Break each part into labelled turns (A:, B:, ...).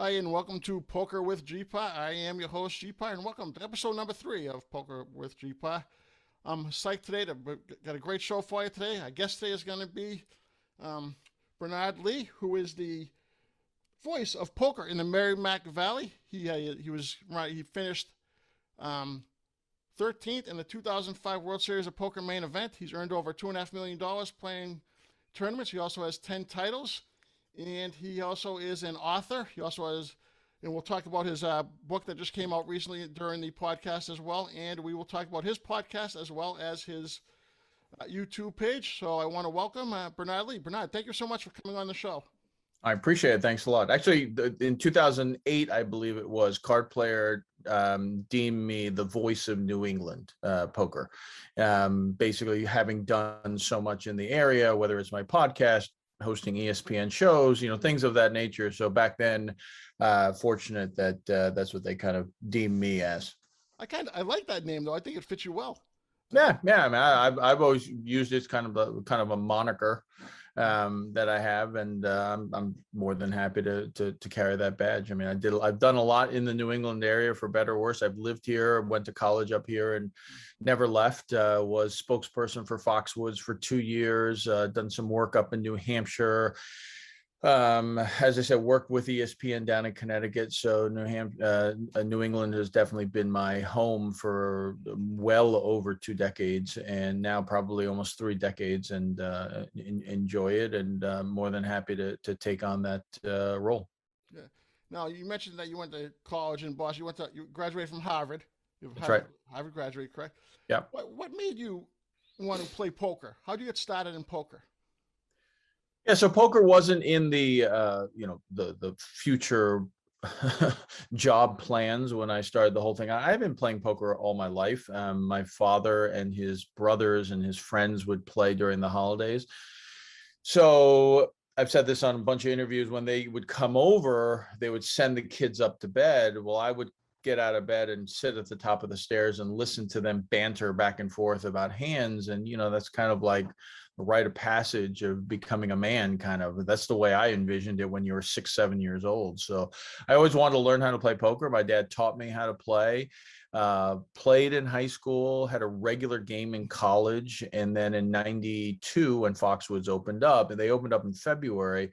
A: Hi, and welcome to Poker with GPA. I am your host, GPA, and welcome to episode number 3 of Poker with GPA. I'm psyched today to got a great show for you today. Our guest today is going to be Bernard Lee, who is the voice of poker in the Merrimack Valley. He finished 13th in the 2005 World Series of Poker main event. He's earned over $2.5 million playing tournaments. He also has 10 titles. And he also is an author. He also has, and we'll talk about his book that just came out recently during the podcast as well. And we will talk about his podcast as well as his YouTube page. So I want to welcome Bernard Lee. Bernard, thank you so much for coming on the show.
B: I appreciate it. Thanks a lot. Actually, in 2008, I believe it was, Card Player deemed me the voice of New England poker. Basically, having done so much in the area, whether it's my podcast, hosting ESPN shows, things of that nature. So back then, fortunate that that's what they kind of deemed me as.
A: I like that name though. I think it fits you well.
B: Yeah. I mean, I've always used it as kind of a moniker that I have, and I'm more than happy to carry that badge. I mean, I've done a lot in the New England area, for better or worse. I've lived here, went to college up here, and never left. Was spokesperson for Foxwoods for 2 years. Done some work up in New Hampshire. As I said, worked with ESPN down in Connecticut. So New England has definitely been my home for well over 2 decades, and now probably almost 3 decades, and enjoy it, and more than happy to take on that role.
A: Yeah. Now, you mentioned that you went to college in Boston. You graduated from Harvard.
B: That's right.
A: Harvard graduate, correct?
B: Yeah.
A: What made you want to play poker? How did you get started in poker?
B: Yeah, so poker wasn't in the the future job plans when I started the whole thing. I've been playing poker all my life. My father and his brothers and his friends would play during the holidays. So I've said this on a bunch of interviews. When they would come over, they would send the kids up to bed. Well, I would get out of bed and sit at the top of the stairs and listen to them banter back and forth about hands. And, that's kind of like the rite of passage of becoming a man, kind of. That's the way I envisioned it when you were 6, 7 years old. So I always wanted to learn how to play poker. My dad taught me how to play, played in high school, had a regular game in college. And then in 92, when Foxwoods opened up, and they opened up in February,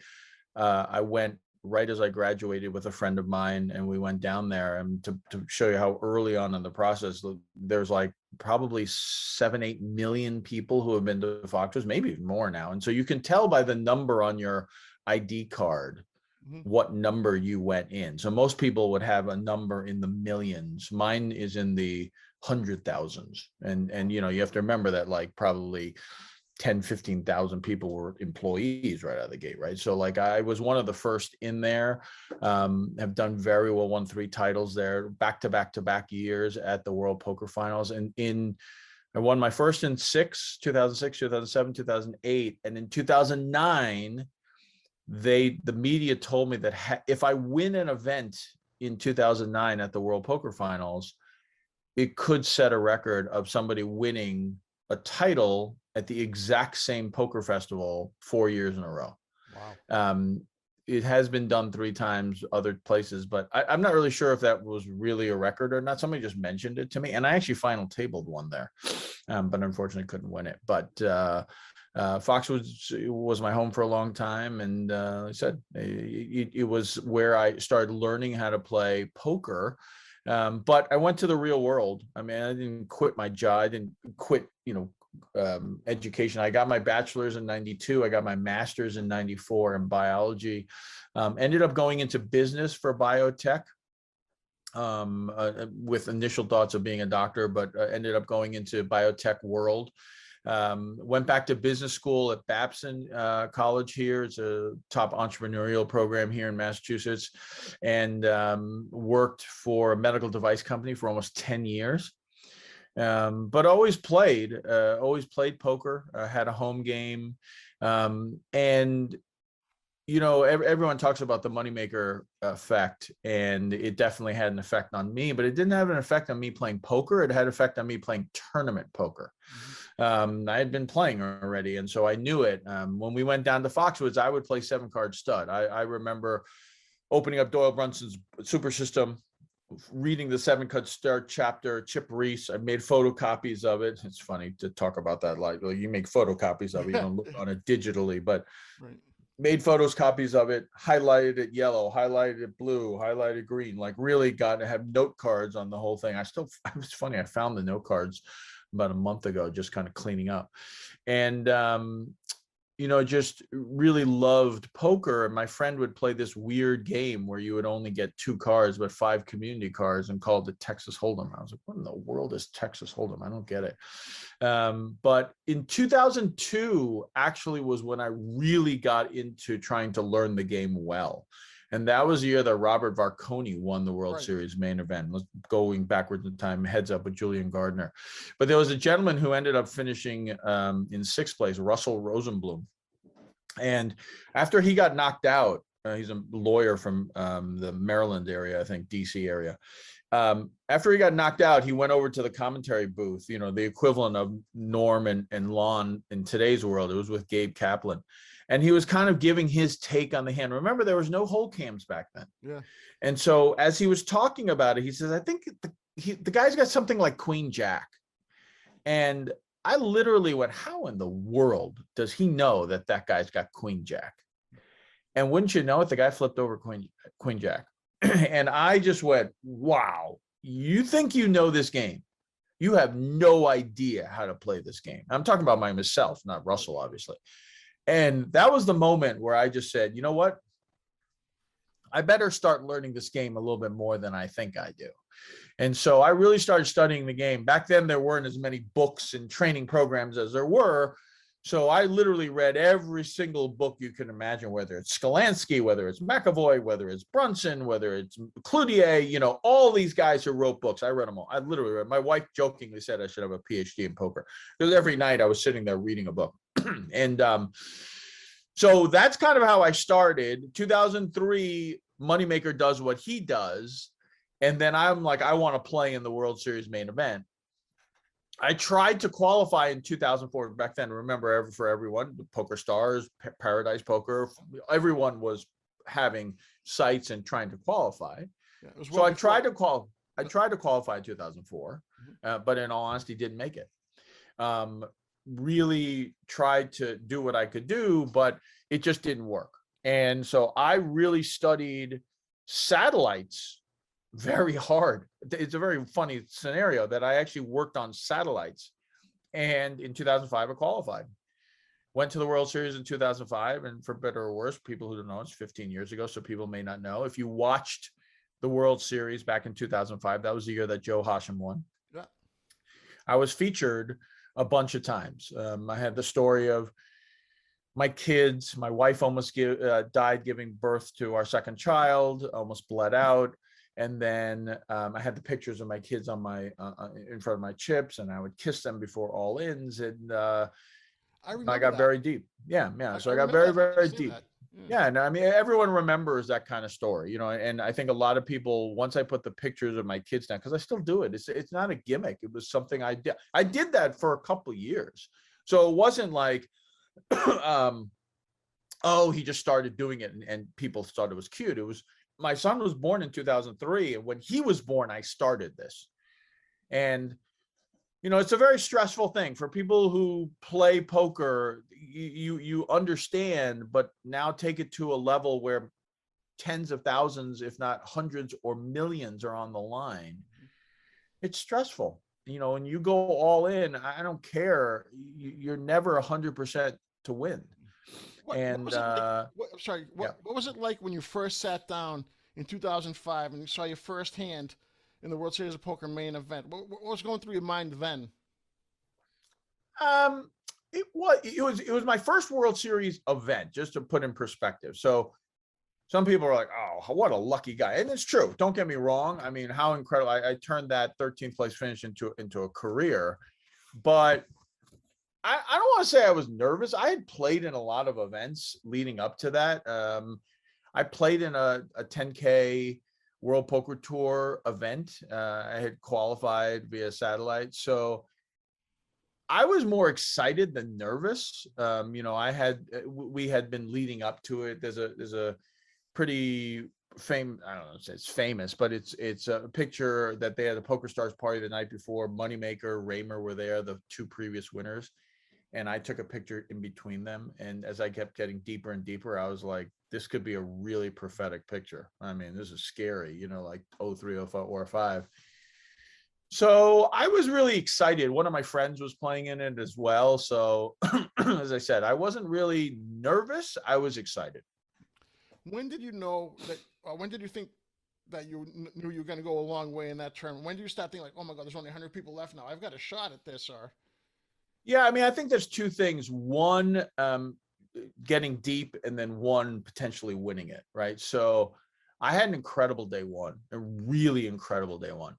B: I went right as I graduated with a friend of mine, and we went down there. And to show you how early on in the process, there's like probably 7-8 million people who have been to Foxwoods, maybe even more now. And so you can tell by the number on your ID card what number you went in. So most people would have a number in the millions. Mine is in the 100,000s. And you have to remember that like probably 10, 15,000 people were employees right out of the gate, right? So like I was one of the first in there, have done very well, won 3 titles there, back to back years at the World Poker Finals. And I won my first in 2006, 2007, 2008. And in 2009, the media told me that if I win an event in 2009 at the World Poker Finals, it could set a record of somebody winning a title at the exact same poker festival 4 years in a row.
A: Wow.
B: It has been done 3 times other places, but I'm not really sure if that was really a record or not. Somebody just mentioned it to me, and I actually final tabled one there, but unfortunately couldn't win it. But Foxwoods was my home for a long time, and like I said, it was where I started learning how to play poker. But I went to the real world. I mean, I didn't quit my job. I didn't quit, education. I got my bachelor's in 92. I got my master's in 94 in biology. Ended up going into business for biotech with initial thoughts of being a doctor, but ended up going into biotech world. Went back to business school at Babson College here. It's a top entrepreneurial program here in Massachusetts, and worked for a medical device company for almost 10 years. But always played poker, had a home game. And, everyone talks about the moneymaker effect, and it definitely had an effect on me, but it didn't have an effect on me playing poker. It had an effect on me playing tournament poker. I had been playing already, and so I knew it. When we went down to Foxwoods, I would play 7-card stud. I remember opening up Doyle Brunson's Super System, reading the 7 Cut Start chapter, Chip Reese. I made photocopies of it. It's funny to talk about that. Like, you make photocopies of it, you don't look on it digitally, but
A: Right.
B: made copies of it, highlighted it yellow, highlighted it blue, highlighted green, like really got to have note cards on the whole thing. It's funny, I found the note cards about a month ago, just kind of cleaning up. And just really loved poker. And my friend would play this weird game where you would only get 2 cards, but 5 community cards, and called it Texas Hold'em. I was like, what in the world is Texas Hold'em? I don't get it. But in 2002, actually was when I really got into trying to learn the game well. And that was the year that Robert Varconi won the World Series main event. Going backwards in time, heads up with Julian Gardner. But there was a gentleman who ended up finishing in 6th place, Russell Rosenblum. And after he got knocked out, he's a lawyer from the Maryland area, I think, DC area. After he got knocked out, he went over to the commentary booth, the equivalent of Norm and Lon in today's world. It was with Gabe Kaplan. And he was kind of giving his take on the hand. Remember, there was no hole cams back then.
A: Yeah.
B: And so as he was talking about it, he says, I think the guy's got something like Queen Jack. And I literally went, how in the world does he know that guy's got Queen Jack? And wouldn't you know it, the guy flipped over Queen Jack. And I just went, wow, you think you know this game? You have no idea how to play this game. I'm talking about myself, not Russell, obviously. And that was the moment where I just said, you know what? I better start learning this game a little bit more than I think I do. And so I really started studying the game. Back then, there weren't as many books and training programs as there were. So I literally read every single book you can imagine, whether it's Skolansky, whether it's McAvoy, whether it's Brunson, whether it's Cloutier, all these guys who wrote books. I read them all. I literally read. My wife jokingly said I should have a PhD in poker, because every night I was sitting there reading a book. And so that's kind of how I started. 2003, Moneymaker does what he does. And then I'm like, I want to play in the World Series main event. I tried to qualify in 2004. Back then, remember, for everyone, the Poker Stars, Paradise Poker, everyone was having sites and trying to qualify. Yeah, so I tried to qualify in 2004, but in all honesty, didn't make it. Really tried to do what I could do, but it just didn't work. And so I really studied satellites very hard. It's a very funny scenario that I actually worked on satellites. And in 2005, I qualified. Went to the World Series in 2005. And for better or worse, people who don't know, it's 15 years ago, so people may not know. If you watched the World Series back in 2005, that was the year that Joe Hashim won. Yeah. I was featured a bunch of times. I had the story of my kids. My wife almost died giving birth to our second child, almost bled out. And then I had the pictures of my kids on my in front of my chips, and I would kiss them before all ins. And I got very deep. Yeah. So I got very, very deep. Yeah. And I mean, everyone remembers that kind of story, and I think a lot of people, once I put the pictures of my kids down, because I still do it. It's not a gimmick. It was something I did. I did that for a couple of years. So it wasn't like, oh, he just started doing it and people thought it was cute. It was, my son was born in 2003. And when he was born, I started this. And, it's a very stressful thing for people who play poker. You understand, but now take it to a level where tens of thousands, if not hundreds or millions, are on the line. It's stressful, and you go all in. I don't care. You're never 100% to win. What
A: was it like when you first sat down in 2005 and you saw your first hand in the World Series of Poker main event? What was going through your mind then?
B: It was my first World Series event, just to put in perspective. So some people are like, oh, what a lucky guy. And it's true. Don't get me wrong. I mean, how incredible. I turned that 13th place finish into a career. But I don't want to say I was nervous. I had played in a lot of events leading up to that. I played in a 10K World Poker Tour event. I had qualified via satellite. So I was more excited than nervous. We had been leading up to it. There's a pretty I don't know if it's famous, but it's a picture that they had a Poker Stars party the night before. Moneymaker, Raymer were there, the two previous winners. And I took a picture in between them. And as I kept getting deeper and deeper, I was like, this could be a really prophetic picture. I mean, this is scary, you know, like 03, 04, or 05. So I was really excited. One of my friends was playing in it as well. So as I said, I wasn't really nervous. I was excited.
A: When did you know that? When did you think that you knew you were going to go a long way in that tournament? When did you start thinking like, oh my God, there's only 100 people left now. I've got a shot at this, or
B: Yeah, I mean, I think there's two things. One, getting deep, and then one, potentially winning it, right? So I had an incredible day one, a really incredible day one.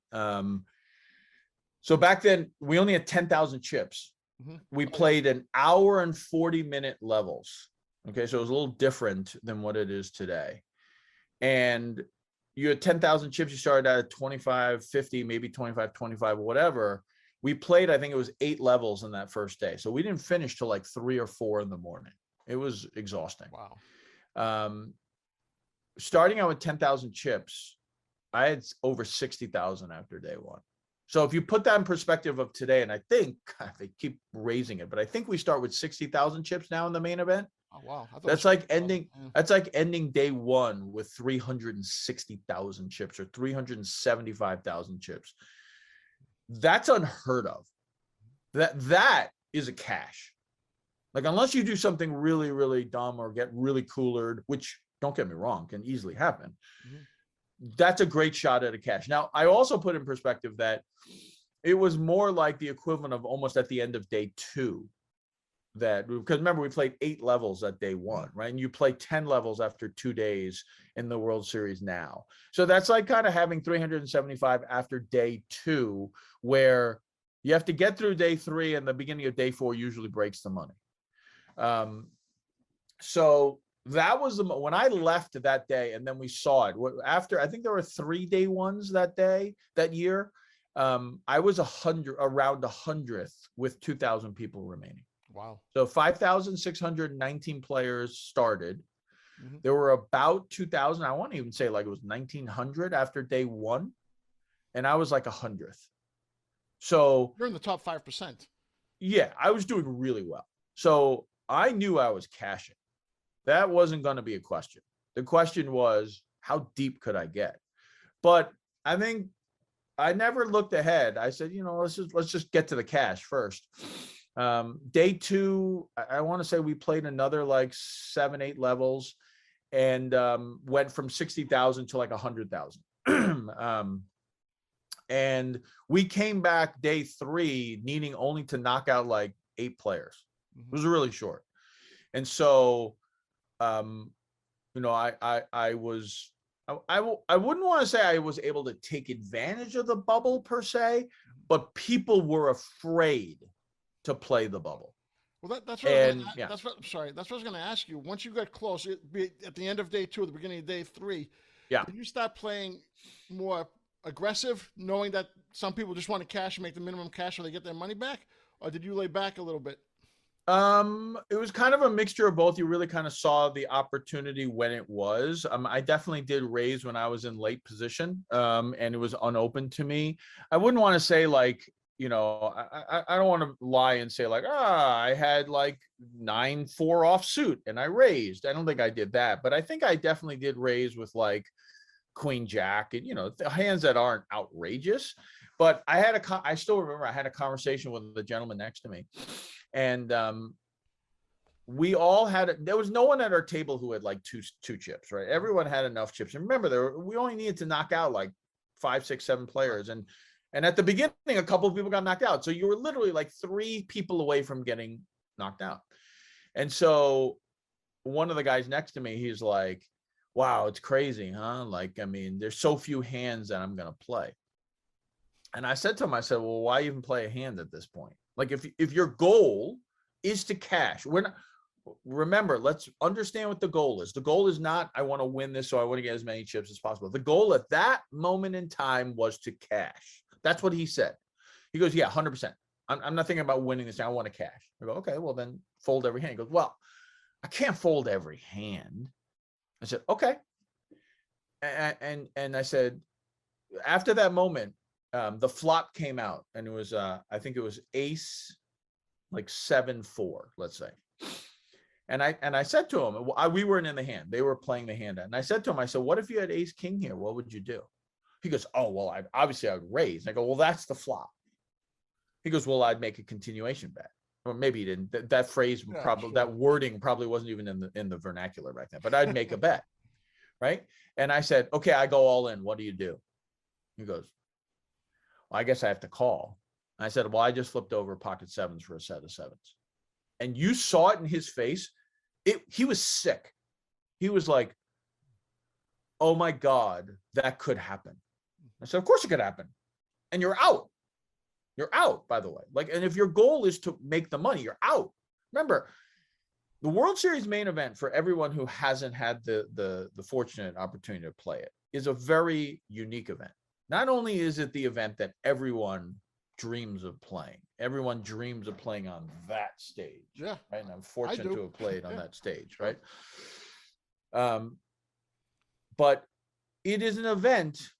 B: So back then, we only had 10,000 chips.
A: mm-hmm.
B: We played an hour and 40-minute levels. Okay, so it was a little different than what it is today. And you had 10,000 chips. You started at 25, 50, maybe 25, 25, whatever. We played, I think it was 8 levels in that first day. So we didn't finish till like 3 or 4 in the morning. It was exhausting.
A: Wow.
B: Starting out with 10,000 chips, I had over 60,000 after day one. So if you put that in perspective of today, and I think they keep raising it, but I think we start with 60,000 chips now in the main event.
A: Oh wow.
B: That's like ending. That's like ending day one with 360,000 chips or 375,000 chips. That's unheard of. That is a cash. Like, unless you do something really, really dumb or get really coolered, which, don't get me wrong, can easily happen. Mm-hmm. That's a great shot at a cash. Now, I also put in perspective that it was more like the equivalent of almost at the end of day two. That, because remember, we played 8 levels at day one, right? And you play 10 levels after 2 days in the World Series now. So that's like kind of having 375 after day 2, where you have to get through day 3, and the beginning of day 4 usually breaks the money. So that was when I left that day, and then we saw it after. I think there were 3 day ones that year. I was around 100th with 2,000 people remaining.
A: Wow.
B: So 5,619 players started.
A: Mm-hmm.
B: There were about 2,000. I want to even say like it was 1,900 after day 1. And I was like 100th. So
A: you're in the top 5%.
B: Yeah, I was doing really well. So I knew I was cashing. That wasn't going to be a question. The question was, how deep could I get? But I think I never looked ahead. I said, let's just get to the cash first. Day 2, I want to say we played another like 7, 8 levels, and went from 60,000 to like 100,000. And we came back day 3 needing only to knock out like 8 players. Mm-hmm. It was really short. And so, I wouldn't want to say I was able to take advantage of the bubble per se, but people were afraid to play the bubble.
A: Well, that's what I was going to ask you. Once you got close, at the end of day 2 or the beginning of day 3, did you start playing more aggressive, knowing that some people just want to cash and make the minimum cash so they get their money back, or did you lay back a little bit?
B: It was kind of a mixture of both. You really kind of saw the opportunity when it was. I definitely did raise when I was in late position, and it was unopened to me. I wouldn't want to say like, I don't want to lie and say like, I had like 9-4 offsuit and I raised. I don't think I did that, but I think I definitely did raise with like Queen Jack and, the hands that aren't outrageous. But I still remember I had a conversation with the gentleman next to me, and we all there was no one at our table who had like two chips, right? Everyone had enough chips. And remember, we only needed to knock out like 5, 6, 7 players. And at the beginning, a couple of people got knocked out. So you were literally like 3 people away from getting knocked out. And so one of the guys next to me, he's like, wow, it's crazy, huh? Like, I mean, there's so few hands that I'm going to play. And I said to him, well, why even play a hand at this point? Like, if your goal is to cash, remember, let's understand what the goal is. The goal is not, I want to win this, so I want to get as many chips as possible. The goal at that moment in time was to cash. That's what he said. He goes, yeah, 100%. I'm not thinking about winning this. I want to cash. I go, okay, well then fold every hand. He goes, well, I can't fold every hand. I said, okay. and I said, after that moment, the flop came out, and it was I think it was ace, like 7-4, let's say. And I said to him, we weren't in the hand, they were playing the hand. And I said to him, I said, what if you had ace king here? What would you do? He goes, oh, well, I would raise. And I go, well, that's the flop. He goes, well, I'd make a continuation bet. Or maybe he didn't. That phrase probably, that wording probably wasn't even in the vernacular back then, but I'd make a bet. Right. And I said, okay, I go all in. What do you do? He goes, well, I guess I have to call. And I said, well, I just flipped over pocket sevens for a set of sevens. And you saw it in his face. He was sick. He was like, oh my God, that could happen. I said, of course it could happen. And you're out. You're out, by the way. Like, and if your goal is to make the money, you're out. Remember, the World Series main event, for everyone who hasn't had the fortunate opportunity to play it, is a very unique event. Not only is it the event that everyone dreams of playing, everyone dreams of playing on that stage. Yeah. Right. And I'm fortunate to have played on that stage. Right. But it is an event.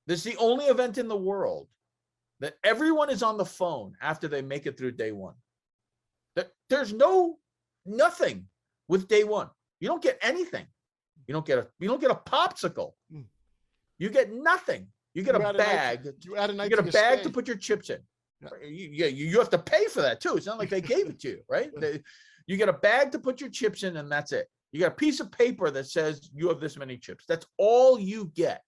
B: This is the only event in the world that everyone is on the phone after they make it through day one. There's nothing with day one. You don't get anything. You don't get a popsicle. You get nothing. You get a bag. You get a bag to put your chips in. Yeah. You have to pay for that too. It's not like they gave it to you, right? You get a bag to put your chips in, and that's it. You got a piece of paper that says you have this many chips. That's all you get.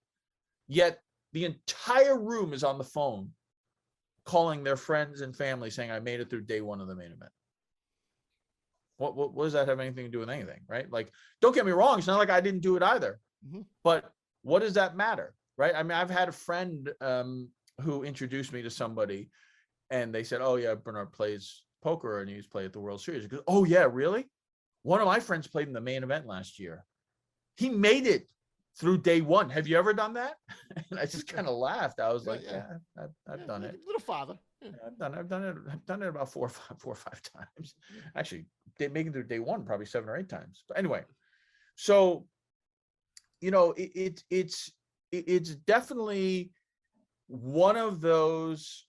B: Yet the entire room is on the phone calling their friends and family saying, I made it through day one of the main event. What does that have anything to do with anything, right? Like, don't get me wrong. It's not like I didn't do it either. But what does that matter, right? I mean, I've had a friend who introduced me to somebody, and they said, oh, yeah, Bernard plays poker, and he's played at the World Series. He goes, oh, yeah, really? One of my friends played in the main event last year. He made it through day one. Have you ever done that? And I just kind of laughed. I was like, I've done it. Little father. Yeah. I've done it about four or five times. Actually, making it through day one probably 7 or 8 times. But anyway, so it's definitely one of those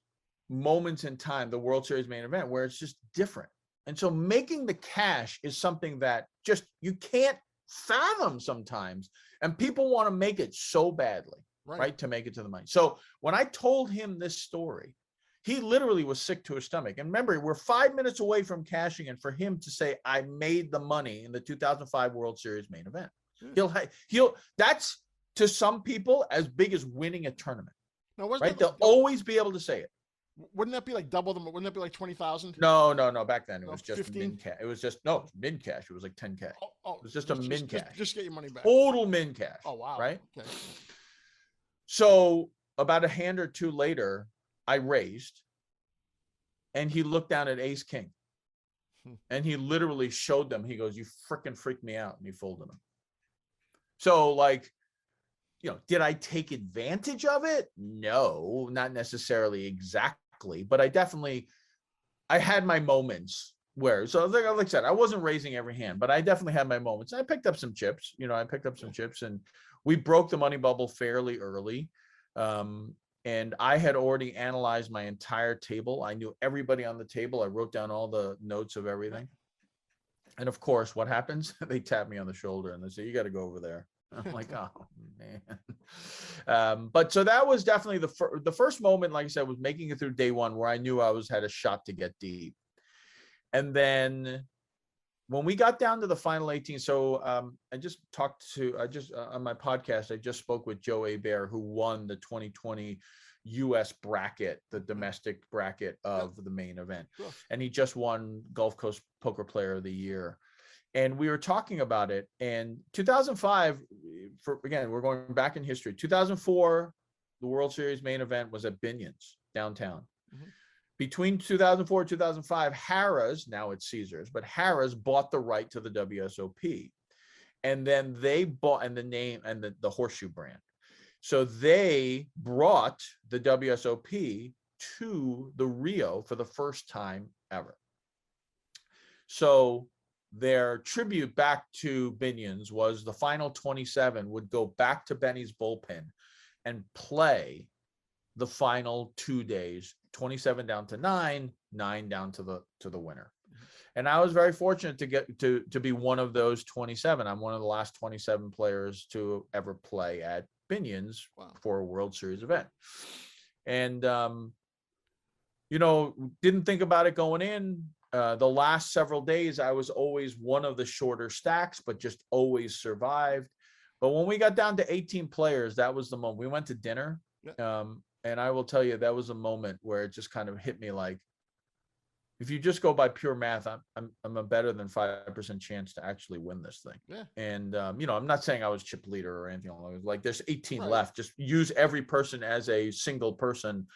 B: moments in time, the World Series main event, where it's just different. And so making the cash is something that just you can't fathom sometimes. And people want to make it so badly, right? To make it to the money. So when I told him this story, he literally was sick to his stomach. And remember, we're 5 minutes away from cashing in for him to say, I made the money in the 2005 World Series main event. That's to some people as big as winning a tournament. Now, right? They'll always be able to say it.
A: Wouldn't that be like double them? Wouldn't that be like 20,000?
B: No. Back then it was just min cash. It was just min cash. It was like 10 cash. It was just min cash.
A: Just get your money back.
B: Total min cash.
A: Oh wow.
B: Right.
A: Okay.
B: So about a hand or two later, I raised, and he looked down at ace king, and he literally showed them. He goes, "You freaking freaked me out," and he folded them. So like, did I take advantage of it? No, not necessarily exactly, but I had my moments where, so like I said, I wasn't raising every hand, but I definitely had my moments. I picked up some chips, and we broke the money bubble fairly early. And I had already analyzed my entire table. I knew everybody on the table. I wrote down all the notes of everything. And of course, what happens? They tap me on the shoulder and they say, you got to go over there. I'm like, oh man. But so that was definitely the first moment, like I said, was making it through day one, where I knew I had a shot to get deep. And then when we got down to the final 18, so I just on my podcast, I just spoke with Joe Hebert, who won the 2020 US bracket, the domestic bracket of the main event. Sure. And he just won Gulf Coast Poker Player of the Year. And we were talking about it. And 2005, again, we're going back in history. 2004, the World Series main event was at Binion's downtown. Mm-hmm. Between 2004 and 2005, Harrah's, now it's Caesars, but Harrah's bought the right to the WSOP. And then they bought, and the name and the horseshoe brand. So they brought the WSOP to the Rio for the first time ever. So their tribute back to Binions was the final 27 would go back to Benny's bullpen and play the final 2 days, 27 down to 9 down to the winner. And I was very fortunate to get to be one of those 27. I'm one of the last 27 players to ever play at Binions for a World Series event. And, didn't think about it going in. The last several days, I was always one of the shorter stacks, but just always survived. But when we got down to 18 players, that was the moment. We went to dinner. And I will tell you, that was a moment where it just kind of hit me like, if you just go by pure math, I'm a better than 5% chance to actually win this thing.
A: Yeah.
B: And I'm not saying I was chip leader or anything like there's 18 left. Just use every person as a single person.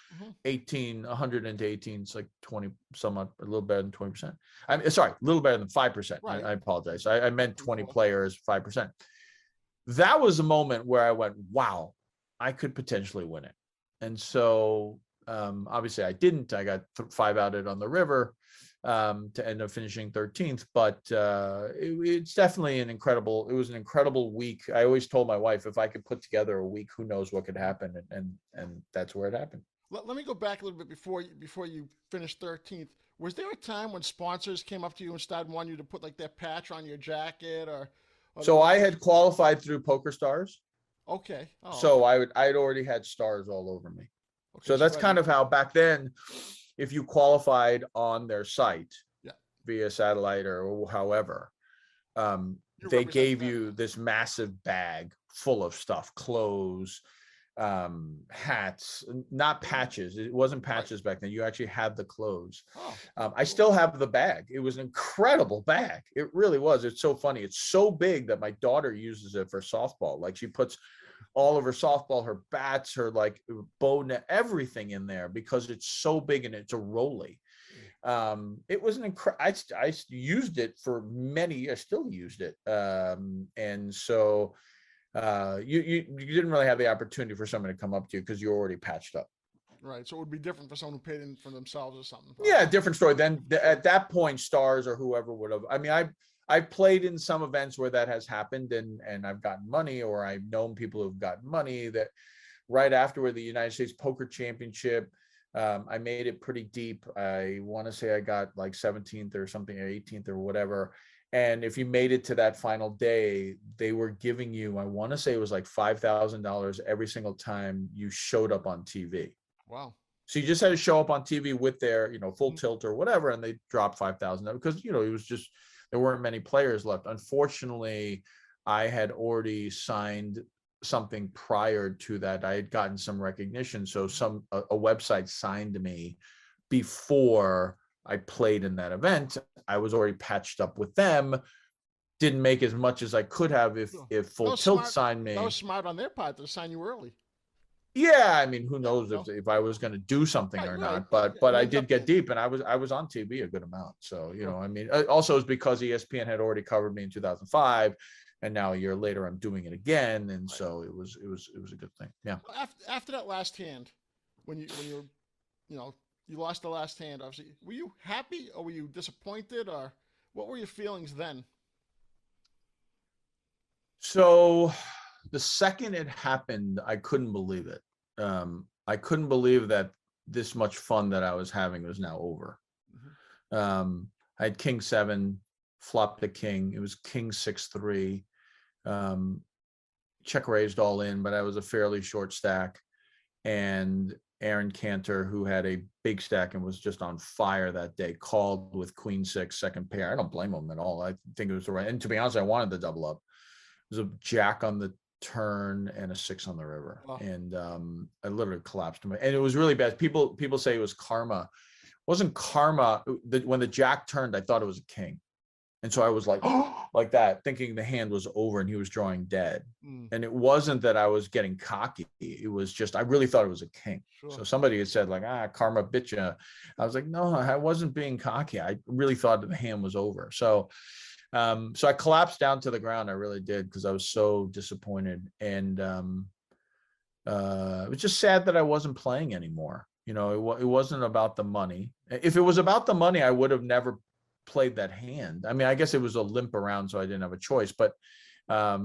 B: 100 into 18, it's like 20, somewhat a little better than 20%. I'm sorry, a little better than 5%.
A: Right.
B: I apologize. I meant 20 players, 5%. That was a moment where I went, wow, I could potentially win it. And so obviously I didn't. I got 5 outed on the river to end up finishing 13th, but it's definitely it was an incredible week. I always told my wife, if I could put together a week, who knows what could happen. And that's where it happened.
A: Let me go back a little bit before you finished 13th. Was there a time when sponsors came up to you and started wanting you to put like that patch on your jacket or
B: so I had qualified through Poker Stars.
A: Okay. Oh,
B: so I'd already had stars all over me. Okay, so that's kind of how back then, if you qualified on their site via satellite or however, they gave you this massive bag full of stuff, clothes, hats, not patches. It wasn't patches back then. You actually had the clothes. I still have the bag. It was an incredible bag. It really was. It's so funny. It's so big that my daughter uses it for softball. Like she puts all of her softball, her bats, her like bow net, everything in there because it's so big and it's a rolly. It was an incredible. I used it for I still used it. And so you didn't really have the opportunity for someone to come up to you because you're already patched up.
A: Right. So it would be different for someone who paid in for themselves or something.
B: Yeah, different story. Then at that point, stars or whoever would have. I mean, I've played in some events where that has happened and I've gotten money, or I've known people who've gotten money that right afterward the United States Poker Championship. I made it pretty deep. I want to say I got like 17th or something, or 18th or whatever. And if you made it to that final day, they were giving you, I want to say it was like $5,000 every single time you showed up on TV.
A: Wow.
B: So you just had to show up on TV with their, full tilt or whatever, and they dropped 5,000 because, it was just, there weren't many players left. Unfortunately, I had already signed something prior to that. I had gotten some recognition. So a website signed me before I played in that event. I was already patched up with them. Didn't make as much as I could have if Full Tilt signed me.
A: That was smart on their part to sign you early.
B: Yeah, I mean, who knows if I was going to do something or not, but I did get deep, and I was on TV a good amount. So, I mean, also it's because ESPN had already covered me in 2005, and now a year later I'm doing it again, and so it was a good thing. Yeah.
A: After that last hand, when you lost the last hand, obviously, were you happy or were you disappointed, or what were your feelings then?
B: So the second it happened, I couldn't believe it. I couldn't believe that this much fun that I was having was now over. I had King 7, flopped the king. It was King 6-3. Check raised all in, but I was a fairly short stack. And Aaron Cantor, who had a big stack and was just on fire that day, called with Queen 6, second pair. I don't blame him at all. I think it was the right. And to be honest, I wanted the double up. It was a jack on the turn and a 6 on the river. Wow. And I literally collapsed. And it was really bad. People say it was karma. It wasn't karma. When the jack turned, I thought it was a king. And so I was like, oh, like that, thinking the hand was over and he was drawing dead. And it wasn't that I was getting cocky. It was just, I really thought it was a king. Sure. So somebody had said like, karma bit ya. I was like, no, I wasn't being cocky. I really thought that the hand was over. So I collapsed down to the ground. I really did, because I was so disappointed. And it was just sad that I wasn't playing anymore. It wasn't about the money. If it was about the money, I would have never played that hand. I mean, I guess it was a limp around, so I didn't have a choice, but I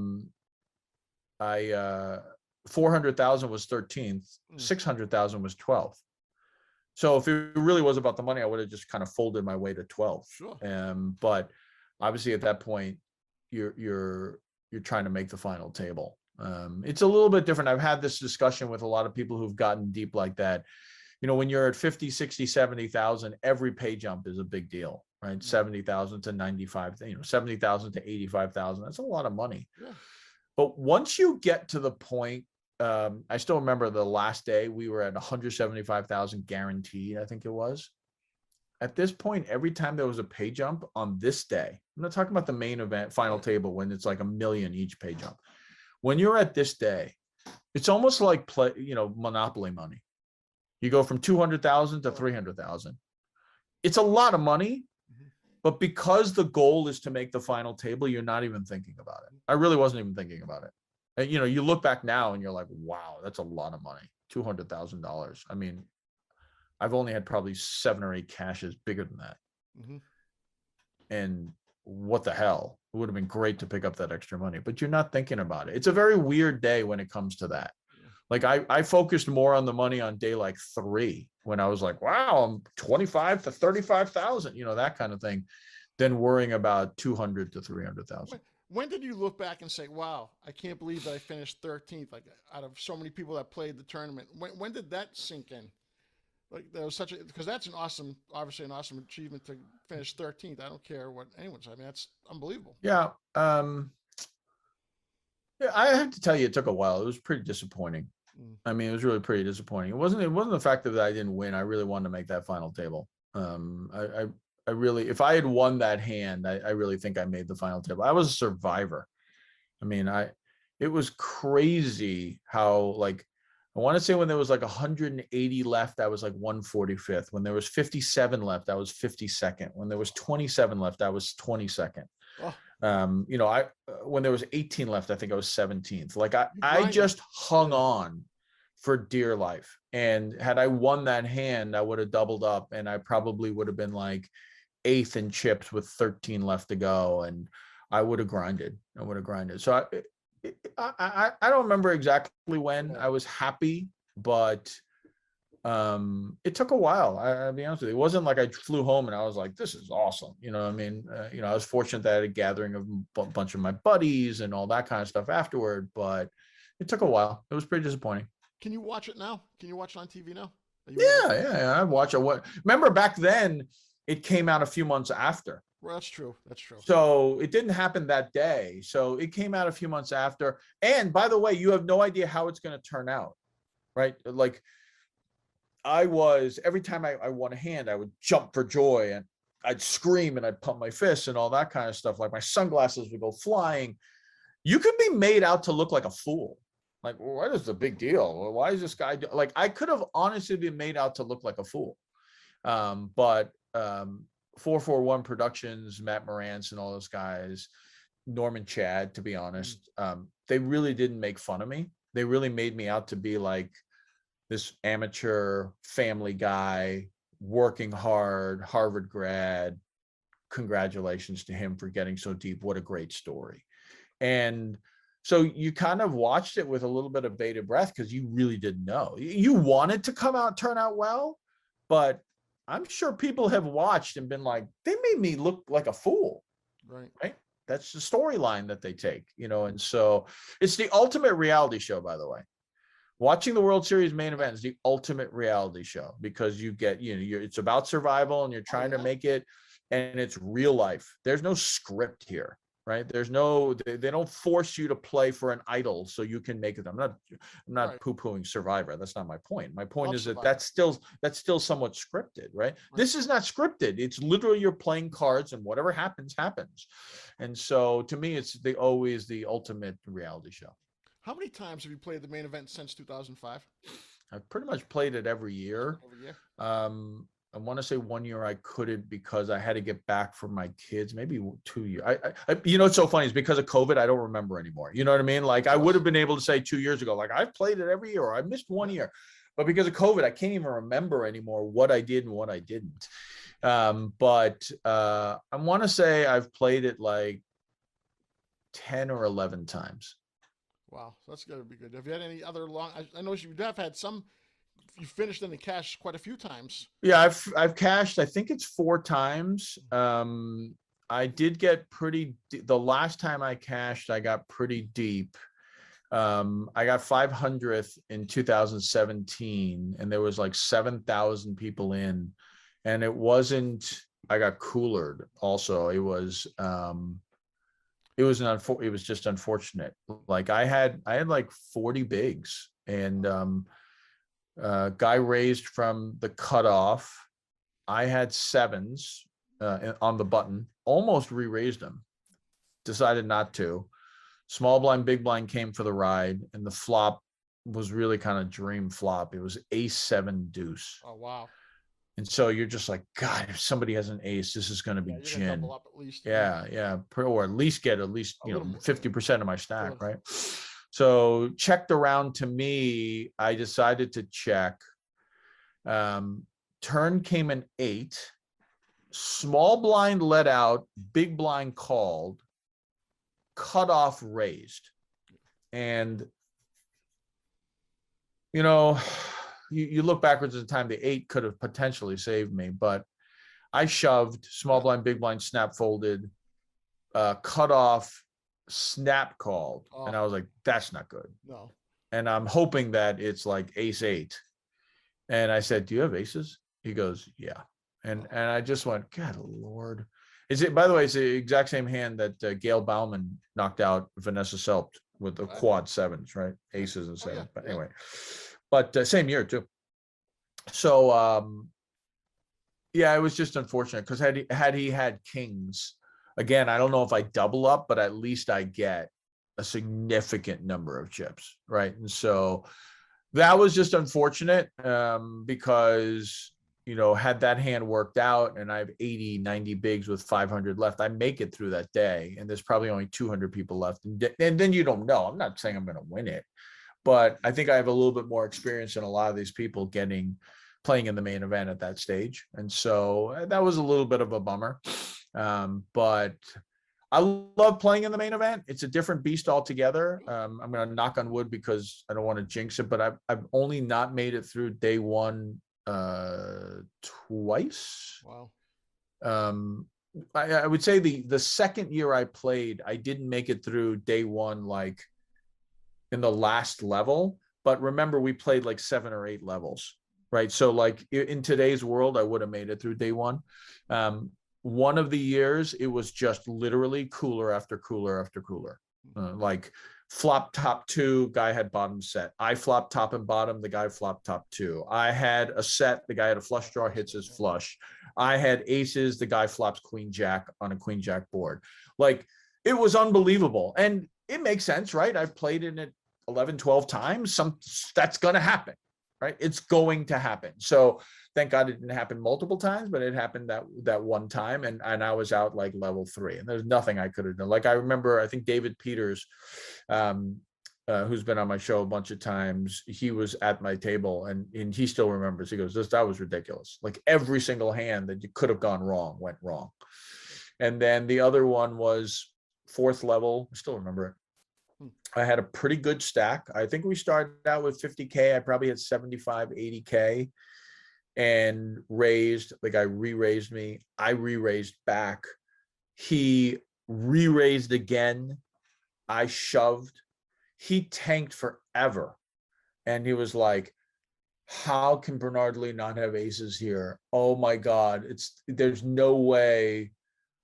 B: 400,000 was 13th, 600,000 was 12th. So if it really was about the money, I would have just kind of folded my way to 12.
A: Sure.
B: But obviously at that point, you're trying to make the final table. It's a little bit different. I've had this discussion with a lot of people who've gotten deep like that. You know, when you're at 50, 60, 70,000, every pay jump is a big deal, right? 70,000 to 95, 70,000 to 85,000. That's a lot of money.
A: Yeah.
B: But once you get to the point, I still remember the last day we were at 175,000 guaranteed, I think it was. At this point, every time there was a pay jump on this day, I'm not talking about the main event, final table, when it's like $1 million each pay jump. When you're at this day, it's almost like Monopoly money. You go from 200,000 to 300,000. It's a lot of money, but because the goal is to make the final table, you're not even thinking about it. I really wasn't even thinking about it. And, you look back now and you're like, wow, that's a lot of money. $200,000. I mean, I've only had probably 7 or 8 cashes bigger than that. And what the hell? It would have been great to pick up that extra money, but you're not thinking about it. It's a very weird day when it comes to that. Like I focused more on the money on day like 3 when I was like, wow, I'm 25 to 35,000, that kind of thing, than worrying about 200 to 300,000.
A: When did you look back and say, wow, I can't believe that I finished 13th, like out of so many people that played the tournament? When did that sink in? Like there was because that's obviously an awesome achievement to finish 13th. I don't care what anyone says. I mean, that's unbelievable.
B: Yeah. Yeah, I have to tell you, it took a while. It was pretty disappointing. I mean, it was really pretty disappointing. It wasn't the fact that I didn't win. I really wanted to make that final table. I really, if I had won that hand, I really think I made the final table. I was a survivor. I mean, it was crazy how, like, I want to say when there was like 180 left, I was like 145th. When there was 57 left, I was 52nd. When there was 27 left, I was 22nd. Oh. When there was 18 left, I think I was 17th. Like I just hung on for dear life. And had I won that hand, I would have doubled up, and I probably would have been like 8th in chips with 13 left to go. And I would have grinded. So I don't remember exactly when. I was happy, but it took a while. I'll be honest with you. It wasn't like I flew home and I was like, this is awesome. You know what I mean? I was fortunate that I had a gathering of a bunch of my buddies and all that kind of stuff afterward, but it took a while. It was pretty disappointing.
A: Can you watch it now? Can you watch it on TV now?
B: Yeah. I watch it. Remember back then, it came out a few months after.
A: Well, that's true.
B: So it didn't happen that day. So it came out a few months after. And by the way, you have no idea how it's going to turn out, right? Like every time I won a hand, I would jump for joy and I'd scream and I'd pump my fists and all that kind of stuff. Like my sunglasses would go flying. You could be made out to look like a fool. Like, what is the big deal? Why is this guy like, I could have honestly been made out to look like a fool. But 441 Productions, Matt Morantz and all those guys, Norman Chad, to be honest, they really didn't make fun of me. They really made me out to be like this amateur family guy working hard, Harvard grad. Congratulations to him for getting so deep. What a great story. And so you kind of watched it with a little bit of bated breath because you really didn't know. You wanted to turn out well, but I'm sure people have watched and been like, they made me look like a fool. Right. That's the storyline that they take, and so it's the ultimate reality show, by the way. Watching the World Series main event is the ultimate reality show because you get, it's about survival and you're trying to make it, and it's real life. There's no script here, right? They don't force you to play for an idol so you can make it. I'm not poo-pooing Survivor. That's not my point. My point is that that's still somewhat scripted, right? This is not scripted. It's literally you're playing cards and whatever happens. And so to me, it's always the ultimate reality show.
A: How many times have you played the main event since 2005?
B: I've pretty much played it every year. I want to say 1 year I couldn't because I had to get back from my kids, maybe 2 years. It's so funny. It's because of COVID. I don't remember anymore. You know what I mean? Like I would have been able to say 2 years ago, like I've played it every year, or I missed 1 year, but because of COVID, I can't even remember anymore what I did and what I didn't. But I want to say I've played it like 10 or 11 times.
A: Wow, that's got to be good. Have you had any other long? I know you have had some. You finished in the cash quite a few times.
B: Yeah, I've cashed. I think it's 4 times. I did get the last time I cashed, I got pretty deep. I got 500th in 2017, and there was like 7,000 people in, and it wasn't. I got coolered. Also, it was just unfortunate. Like I had like 40 bigs, and guy raised from the cutoff. I had sevens on the button, almost re-raised them, decided not to. Small blind, big blind came for the ride, and the flop was really kind of dream flop. It was ace seven deuce.
A: Oh wow.
B: And so you're just like, God, if somebody has an ace, this is going to be
A: Yeah, you're gonna
B: gin.
A: double up at least.
B: Yeah. Or at least get
A: A little more.
B: 50% of my stack, right? So checked around to me. I decided to check. Turn came an 8. Small blind let out, big blind called, cutoff raised. And, you look backwards in time, the 8 could have potentially saved me, but I shoved, small blind, big blind, snap folded, cutoff, snap called.
A: Oh.
B: And I was like, that's not good.
A: No.
B: And I'm hoping that it's like ace 8. And I said, do you have aces? He goes, yeah. And I just went, God Lord. By the way, it's the exact same hand that Gail Bauman knocked out Vanessa Selpt with the quad sevens, right? Aces and sevens. But anyway, but same year too. So, yeah, it was just unfortunate because had he had kings, again, I don't know if I double up, but at least I get a significant number of chips, right? And so that was just unfortunate because, had that hand worked out and I have 80, 90 bigs with 500 left, I make it through that day. And there's probably only 200 people left. And then you don't know. I'm not saying I'm going to win it, but I think I have a little bit more experience than a lot of these people playing in the main event at that stage. And so that was a little bit of a bummer. But I love playing in the main event. It's a different beast altogether. I'm going to knock on wood because I don't want to jinx it, but I've only not made it through day one twice.
A: Wow.
B: I would say the second year I played, I didn't make it through day one, like in the last level, but remember we played like 7 or 8 levels, right? So like in today's world, I would have made it through day one. One of the years, it was just literally cooler after cooler after cooler. Like flop top 2, guy had bottom set. I flopped top and bottom, the guy flopped top 2. I had a set, the guy had a flush draw, hits his flush. I had aces, the guy flops queen jack on a queen jack board. Like it was unbelievable. And it makes sense, right? I've played in it 11, 12 times. That's going to happen, right? It's going to happen. So thank God it didn't happen multiple times, but it happened that one time. And I was out like level 3 and there's nothing I could have done. Like I remember, I think David Peters, who's been on my show a bunch of times, he was at my table and he still remembers. He goes, that was ridiculous. Like every single hand that you could have gone wrong went wrong. And then the other one was 4th level. I still remember it. I had a pretty good stack. I think we started out with 50K. I probably had 75, 80K and raised. The guy re-raised me. I re-raised back. He re-raised again. I shoved. He tanked forever. And he was like, how can Bernard Lee not have aces here? Oh my God. There's no way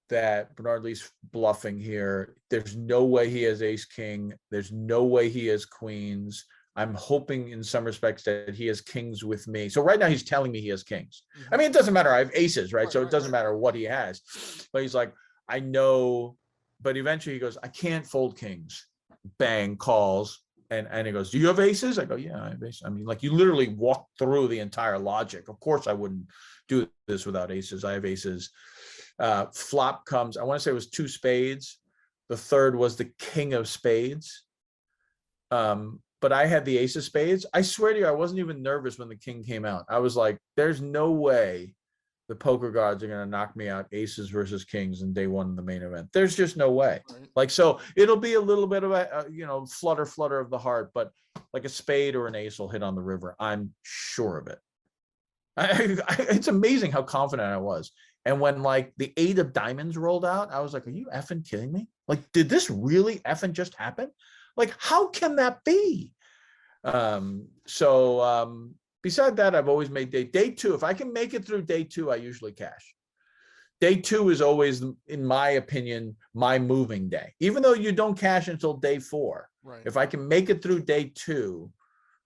B: that Bernard Lee's bluffing here. There's no way he has ace king. There's no way he has queens. I'm hoping in some respects that he has kings with me. So right now he's telling me he has kings. I mean, it doesn't matter. I have aces, right? So it doesn't matter what he has. But he's like, I know. But eventually he goes, I can't fold kings. Bang, calls. And he goes, do you have aces? I go, yeah, I have aces. I mean, like you literally walk through the entire logic. Of course I wouldn't do this without aces. I have aces. Flop comes, I want to say it was 2 spades. The third was the king of spades. But I had the ace of spades. I swear to you, I wasn't even nervous when the king came out. I was like, there's no way the poker gods are going to knock me out aces versus kings in day one of the main event. There's just no way.
A: Right.
B: Like, so it'll be a little bit of a, flutter of the heart, but like a spade or an ace will hit on the river. I'm sure of it. It's amazing how confident I was. And when like the 8 of diamonds rolled out, I was like, are you effing kidding me? Like, did this really effing just happen? Like, how can that be? Beside that, I've always made day 2. If I can make it through day 2, I usually cash. Day 2 is always, in my opinion, my moving day, even though you don't cash until day 4.
A: Right.
B: If I can make it through day 2,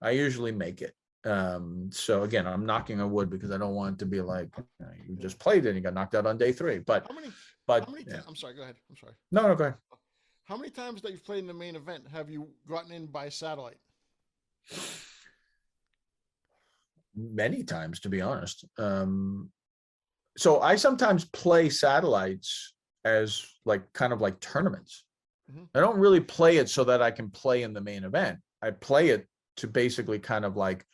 B: I usually make it. So again, I'm knocking on wood because I don't want it to be like, you just played it and you got knocked out on day 3. But
A: how many yeah. I'm sorry, go ahead. I'm sorry.
B: No, go ahead.
A: How many times that you've played in the main event have you gotten in by satellite?
B: Many times, to be honest. So I sometimes play satellites as like kind of like tournaments. Mm-hmm. I don't really play it so that I can play in the main event. I play it to basically kind of like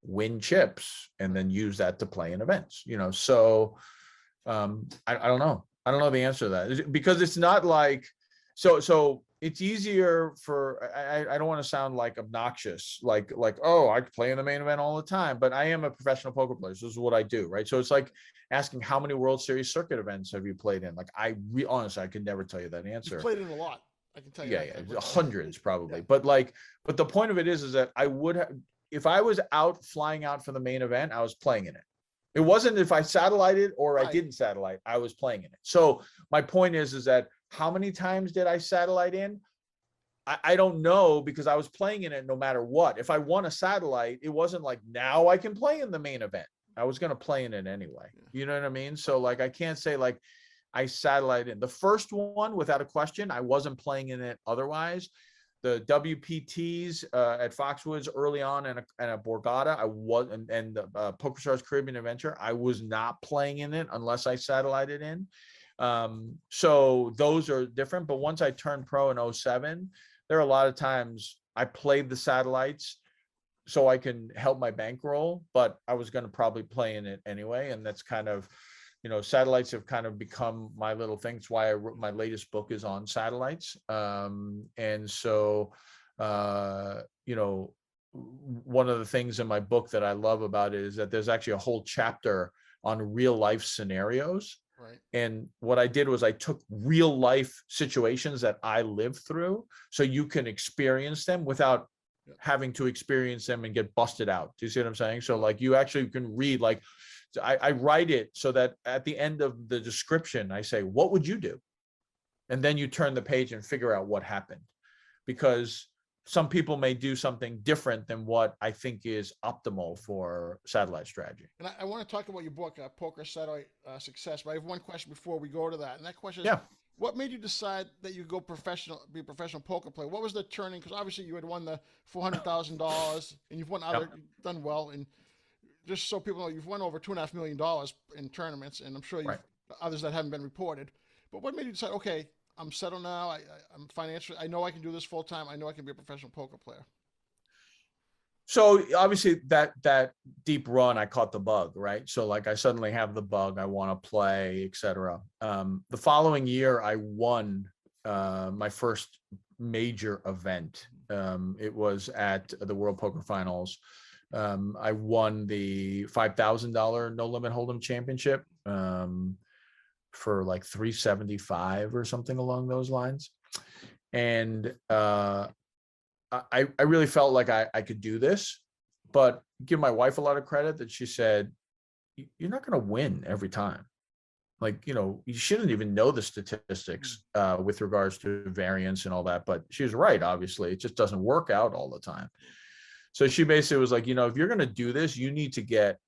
B: win chips and then use that to play in events, So I don't know. I don't know the answer to that, because it's not like, so it's easier for, I don't want to sound like obnoxious, like, oh, I play in the main event all the time, but I am a professional poker player. So this is what I do, right? So it's like asking, how many World Series circuit events have you played in? Like, honestly, I could never tell you that answer.
A: You've played in a lot. I can tell you.
B: Yeah, hundreds probably. Yeah. But the point of it is that I would have, if I was flying out for the main event, I was playing in it. It wasn't if I satellited or I didn't satellite, I was playing in it. So my point is that how many times did I satellite in? I don't know, because I was playing in it no matter what. If I won a satellite, it wasn't like now I can play in the main event. I was going to play in it anyway. You know what I mean? So like, I can't say like I satellite in. The first one, without a question, I wasn't playing in it otherwise. The WPTs at Foxwoods early on and at Borgata, I was, and the PokerStars Caribbean Adventure, I was not playing in it unless I satellited in. So those are different. But once I turned pro in 2007, there are a lot of times I played the satellites so I can help my bankroll, but I was going to probably play in it anyway. And that's kind of, satellites have kind of become my little thing. It's why I wrote my latest book is on satellites. And so, one of the things in my book that I love about it is that there's actually a whole chapter on real life scenarios.
A: Right.
B: And what I did was I took real life situations that I lived through so you can experience them without having to experience them and get busted out. Do you see what I'm saying? So like you actually can read, like I write it so that at the end of the description, I say, what would you do? And then you turn the page and figure out what happened, because some people may do something different than what I think is optimal for satellite strategy.
A: And I want to talk about your book, Poker Satellite Success, but I have one question before we go to that. And that question is, what made you decide that you go be a professional poker player? What was the turning? Because obviously you had won the $400,000 and you've won other, you've done well. And just so people know, you've won over $2.5 million in tournaments, and I'm sure you've others that haven't been reported. But what made you decide, okay, I'm settled now, I'm financially, I know I can do this full time, I know I can be a professional poker player?
B: So obviously that deep run, I caught the bug, right? So like I suddenly have the bug, I want to play, etc. The following year, I won my first major event. It was at the World Poker Finals. I won the $5,000 No Limit Hold'em Championship for like 375 or something along those lines. And I really felt like I could do this, but give my wife a lot of credit that she said, you're not going to win every time. Like, you shouldn't even know the statistics with regards to variance and all that, but she was right. Obviously, it just doesn't work out all the time. So she basically was like, if you're going to do this, you need to get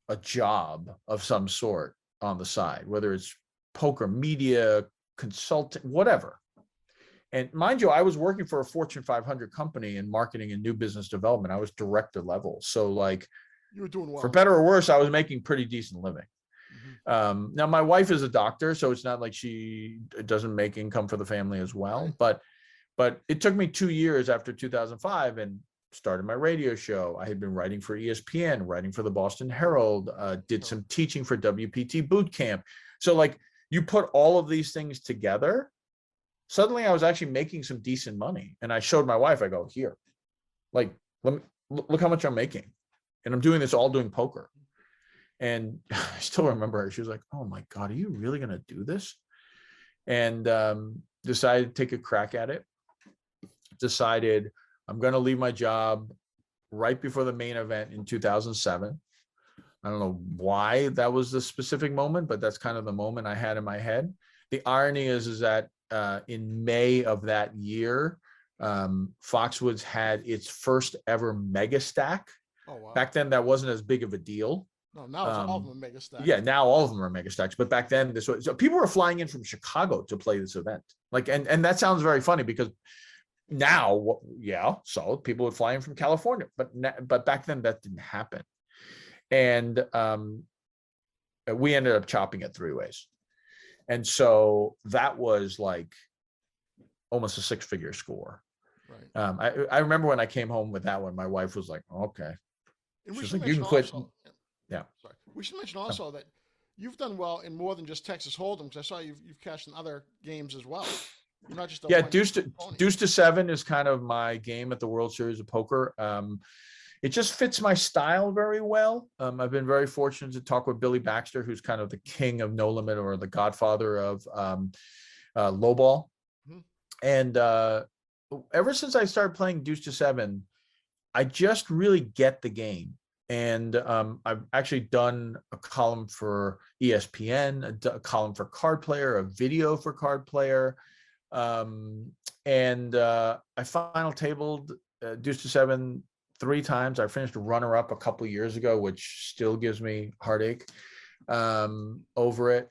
B: a job of some sort on the side, whether it's poker, media, consulting, whatever. And mind you, I was working for a Fortune 500 company in marketing and new business development. I was director level. So like,
A: you were doing well.
B: For better or worse, I was making pretty decent living. Mm-hmm. Now my wife is a doctor, so it's not like she doesn't make income for the family as well. Right. But it took me 2 years after 2005, and started my radio show. I had been writing for ESPN, writing for the Boston Herald, did some teaching for WPT boot camp. So like you put all of these things together, suddenly I was actually making some decent money. And I showed my wife, I go, here, like, look how much I'm making. And I'm doing this all doing poker. And I still remember her. She was like, oh my God, are you really going to do this? And decided to take a crack at it. Decided I'm going to leave my job right before the main event in 2007. I don't know why that was the specific moment, but that's kind of the moment I had in my head. The irony is that in May of that year, Foxwoods had its first ever mega stack.
A: Oh, wow.
B: Back then, that wasn't as big of a deal.
A: No, now it's all of them are mega stacks.
B: Yeah, now all of them are mega stacks. But back then, this was, so people were flying in from Chicago to play this event. Like, and that sounds very funny because now, yeah, so people would fly in from California, but back then that didn't happen. And we ended up chopping it 3 ways. And so that was like almost a 6-figure score.
A: Right.
B: I remember when I came home with that one, my wife was like, okay.
A: And we
B: She's
A: should
B: like, you can
A: mention
B: quit.
A: also,
B: Yeah.
A: sorry. We should mention also that you've done well in more than just Texas Hold'em, because I saw you've cashed in other games as well. You're not just a
B: Deuce to 7 is kind of my game at the World Series of Poker. It just fits my style very well. I've been very fortunate to talk with Billy Baxter, who's kind of the king of no limit, or the godfather of lowball. Mm-hmm. And ever since I started playing Deuce to 7, I just really get the game. And I've actually done a column for ESPN, a column for Card Player, a video for Card Player. And I final tabled Deuce to 7 3 times. I finished runner-up a couple of years ago, which still gives me heartache over it.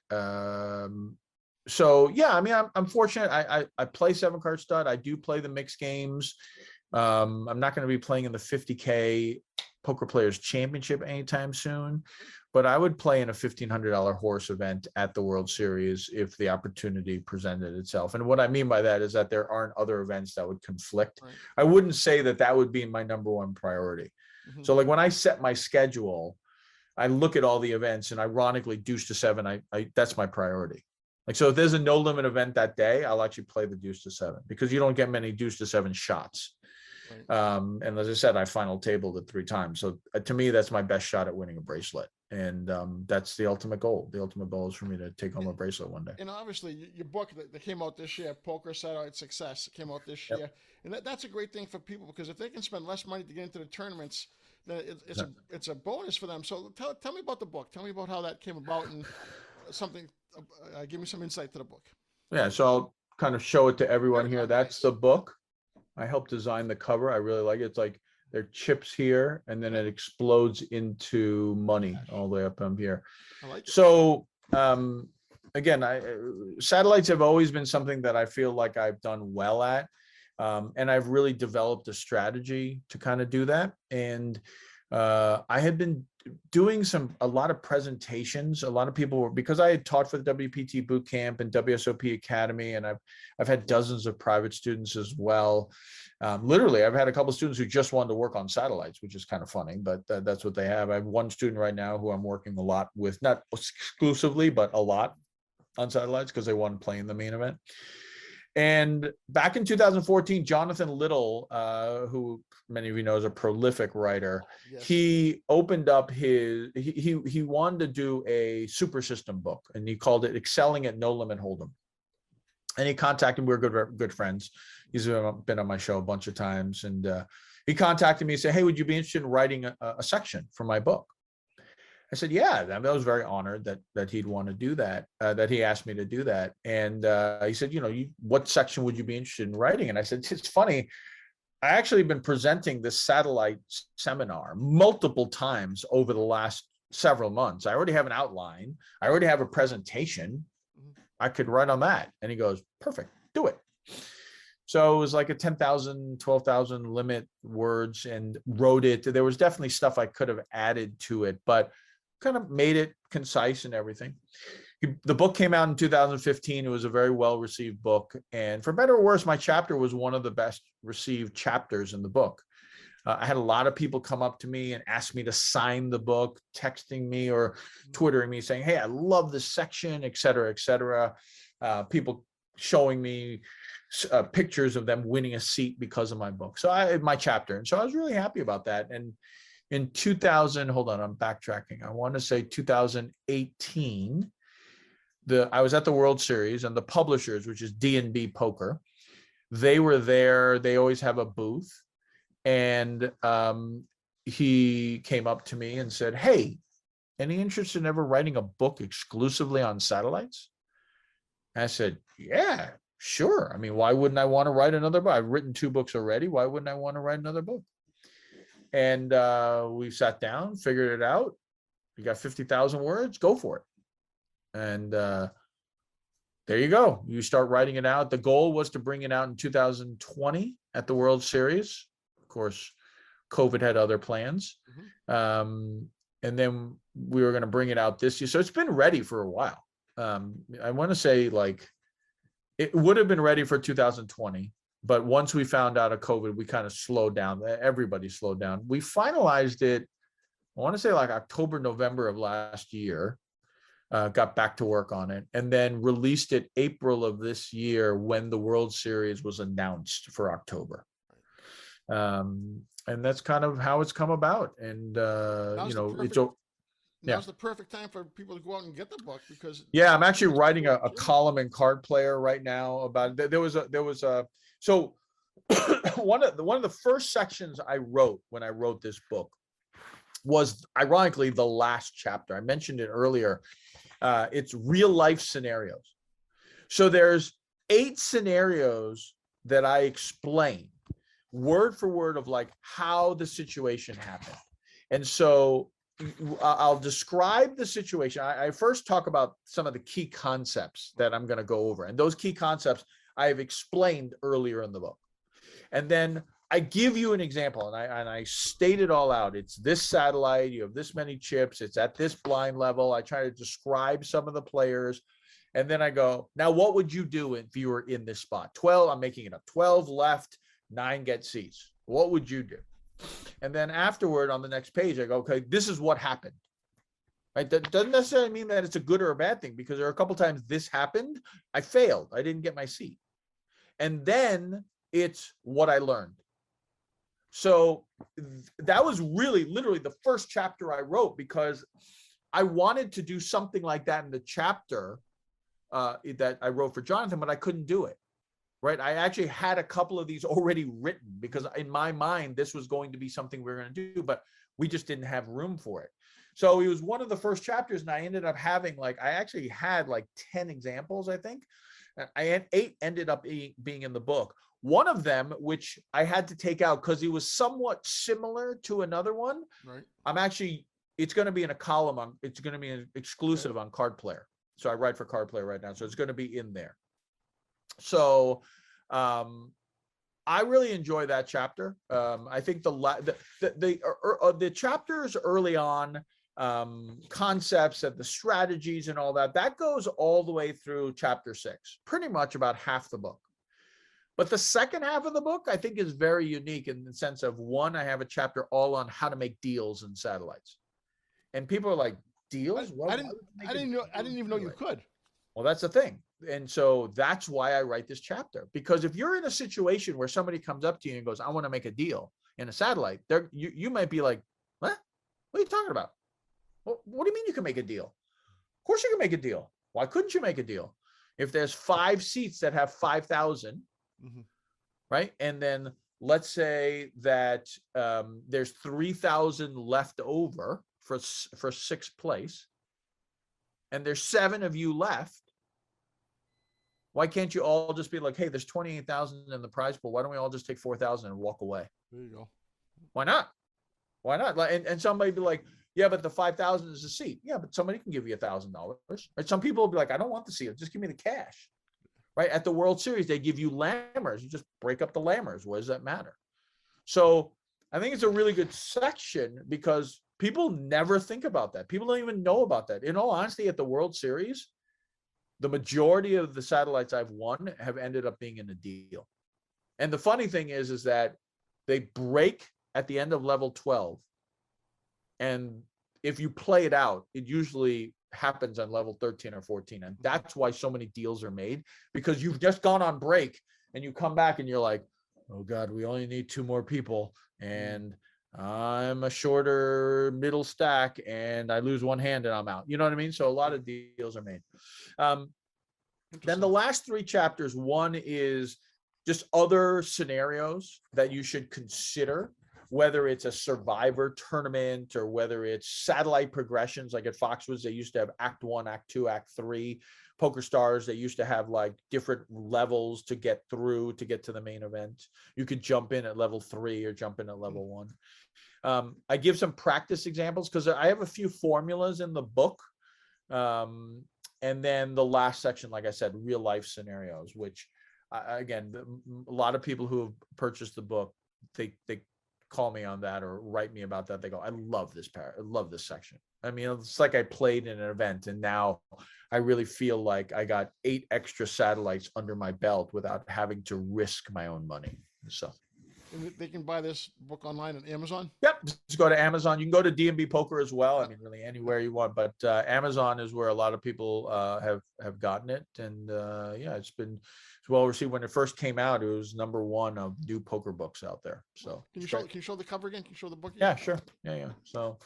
B: So yeah, I mean, I'm fortunate. I play 7-card stud. I do play the mixed games. I'm not going to be playing in the 50K Poker Players Championship anytime soon, but I would play in a $1,500 horse event at the World Series if the opportunity presented itself. And what I mean by that is that there aren't other events that would conflict. Right. I wouldn't say that that would be my number one priority. Mm-hmm. So like when I set my schedule, I look at all the events, and ironically, Deuce to 7, I that's my priority. Like, so if there's a no limit event that day, I'll actually play the Deuce to 7 because you don't get many Deuce to 7 shots. Right. And as I said, I final tabled it 3 times. So to me, that's my best shot at winning a bracelet. And that's the ultimate goal. The ultimate goal is for me to take home a bracelet one day.
A: And obviously, your book that came out this year, Poker Satellite Success, came out this year. And that's a great thing for people, because if they can spend less money to get into the tournaments, then it's a bonus for them. So tell me about the book. Tell me about how that came about, and something. Give me some insight to the book.
B: Yeah, so I'll kind of show it to everyone here. That's the book. I helped design the cover. I really like it. It's like there are chips here, and then it explodes into money all the way up here.
A: I like it.
B: So again, satellites have always been something that I feel like I've done well at, and I've really developed a strategy to kind of do that. And I had been doing a lot of presentations. A lot of people were, because I had taught for the WPT boot camp and WSOP Academy, and I've had dozens of private students as well. Literally, I've had a couple of students who just wanted to work on satellites, which is kind of funny, but that's what they have. I have one student right now who I'm working a lot with, not exclusively, but a lot on satellites, because they want to play in the main event. And back in 2014, Jonathan Little, who many of you know is a prolific writer, yes. He opened up he wanted to do a super system book, and he called it Excelling at No Limit Hold'em. And he contacted me. We're good friends. He's been on my show a bunch of times. And he contacted me and said, hey, would you be interested in writing a section for my book? I said, yeah. I was very honored that he'd want to do that, that he asked me to do that. And he said, what section would you be interested in writing? And I said, it's funny. I actually been presenting this satellite seminar multiple times over the last several months. I already have an outline. I already have a presentation. I could write on that. And he goes, perfect, do it. So it was like a 10,000, 12,000 limit words, and wrote it. There was definitely stuff I could have added to it, but kind of made it concise and everything. The book came out in 2015. It was a very well-received book. And for better or worse, my chapter was one of the best received chapters in the book. I had a lot of people come up to me and ask me to sign the book, texting me or Twittering me saying, hey, I love this section, et cetera, et cetera. People showing me pictures of them winning a seat because of my book. So my chapter. And so I was really happy about that. And in 2000, hold on, I'm backtracking. I want to say 2018, I was at the World Series, and the publishers, which is D&B Poker, they were there. They always have a booth. And he came up to me and said, hey, any interest in ever writing a book exclusively on satellites? And I said, yeah, sure. I mean, why wouldn't I want to write another book? I've written 2 books already. Why wouldn't I want to write another book? And we sat down, figured it out. You got 50,000 words, go for it. And there you go. You start writing it out. The goal was to bring it out in 2020 at the World Series. Of course, COVID had other plans. And then we were going to bring it out this year. So it's been ready for a while. I want to say like it would have been ready for 2020. But once we found out of COVID, we kind of slowed down. Everybody slowed down. We finalized it, I want to say like October, November of last year. Got back to work on it, and then released it April of this year when the World Series was announced for October. And that's kind of how it's come about. And
A: now's the perfect time for people to go out and get the book, because
B: I'm actually writing a column in Card Player right now about it. There was a so one of the first sections I wrote when I wrote this book was ironically the last chapter. I mentioned it earlier. It's real life scenarios. So there's 8 scenarios that I explain word for word of like how the situation happened. And so I'll describe the situation. I first talk about some of the key concepts that I'm going to go over. And those key concepts I have explained earlier in the book. And then I give you an example, and I state it all out. It's this satellite, you have this many chips, it's at this blind level. I try to describe some of the players. And then I go, now what would you do if you were in this spot? 12, I'm making it up. 12 left, 9 get seats. What would you do? And then afterward on the next page, I go, okay, this is what happened. Right? That doesn't necessarily mean that it's a good or a bad thing, because there are a couple times this happened. I failed. I didn't get my seat. And then it's what I learned. So that was really literally the first chapter I wrote, because I wanted to do something like that in the chapter that I wrote for Jonathan, but I couldn't do it. Right. I actually had a couple of these already written, because in my mind, this was going to be something we were going to do, but we just didn't have room for it. So it was one of the first chapters, and I ended up having I actually had like 10 examples, I think. I had 8 ended up being in the book. One of them, which I had to take out because it was somewhat similar to another one.
A: Right.
B: It's going to be in a column it's going to be an exclusive on Card Player. So I write for Card Player right now. So it's going to be in there. So I really enjoy that chapter. I think the chapters early on, concepts and the strategies and all that goes all the way through chapter 6, pretty much about half the book. But the second half of the book, I think, is very unique in the sense of, one, I have a chapter all on how to make deals in satellites. And people are like, deals?
A: I didn't even know you could.
B: Well, that's the thing. And so that's why I write this chapter, because if you're in a situation where somebody comes up to you and goes, I want to make a deal in a satellite, you might be like, what are you talking about? What do you mean you can make a deal? Of course you can make a deal. Why couldn't you make a deal? If there's 5 seats that have 5,000, right? And then let's say that there's 3,000 left over for 6th place, and there's 7 of you left. Why can't you all just be like, hey, there's 28,000 in the prize pool. Why don't we all just take 4,000 and walk away?
A: There you go.
B: Why not? Why not? And somebody be like, yeah, but the 5,000 is a seat. Yeah, but somebody can give you $1,000. Right? Some people will be like, I don't want the seat. Just give me the cash. Right? At the World Series, they give you lammers. You just break up the lammers. What does that matter? So I think it's a really good section, because people never think about that. People don't even know about that. In all honesty, at the World Series, the majority of the satellites I've won have ended up being in a deal. And the funny thing is that they break at the end of level 12. And if you play it out, it usually happens on level 13 or 14. And that's why so many deals are made, because you've just gone on break and you come back and you're like, oh God, we only need 2 more people. And I'm a shorter middle stack and I lose 1 hand and I'm out. You know what I mean? So a lot of deals are made. Then the last 3 chapters, one is just other scenarios that you should consider, whether it's a survivor tournament or whether it's satellite progressions. Like at Foxwoods, they used to have Act 1, Act 2, Act 3. Poker Stars, they used to have like different levels to get through to get to the main event. You could jump in at level 3 or jump in at level 1. I give some practice examples because I have a few formulas in the book. And then the last section, like I said, real life scenarios, which again, a lot of people who have purchased the book, they call me on that or write me about that. They go, I love this I love this section. I mean, it's like I played in an event and now I really feel like I got 8 extra satellites under my belt without having to risk my own money. So
A: And they can buy this book online on Amazon?
B: Yep, just go to Amazon. You can go to D&B Poker as well. I mean, really anywhere you want, but Amazon is where a lot of people have gotten it. And yeah, it's well received. When it first came out, it was #1 of new poker books out there. So
A: can you show the cover again? Can you show the book again?
B: Yeah, sure. Yeah. So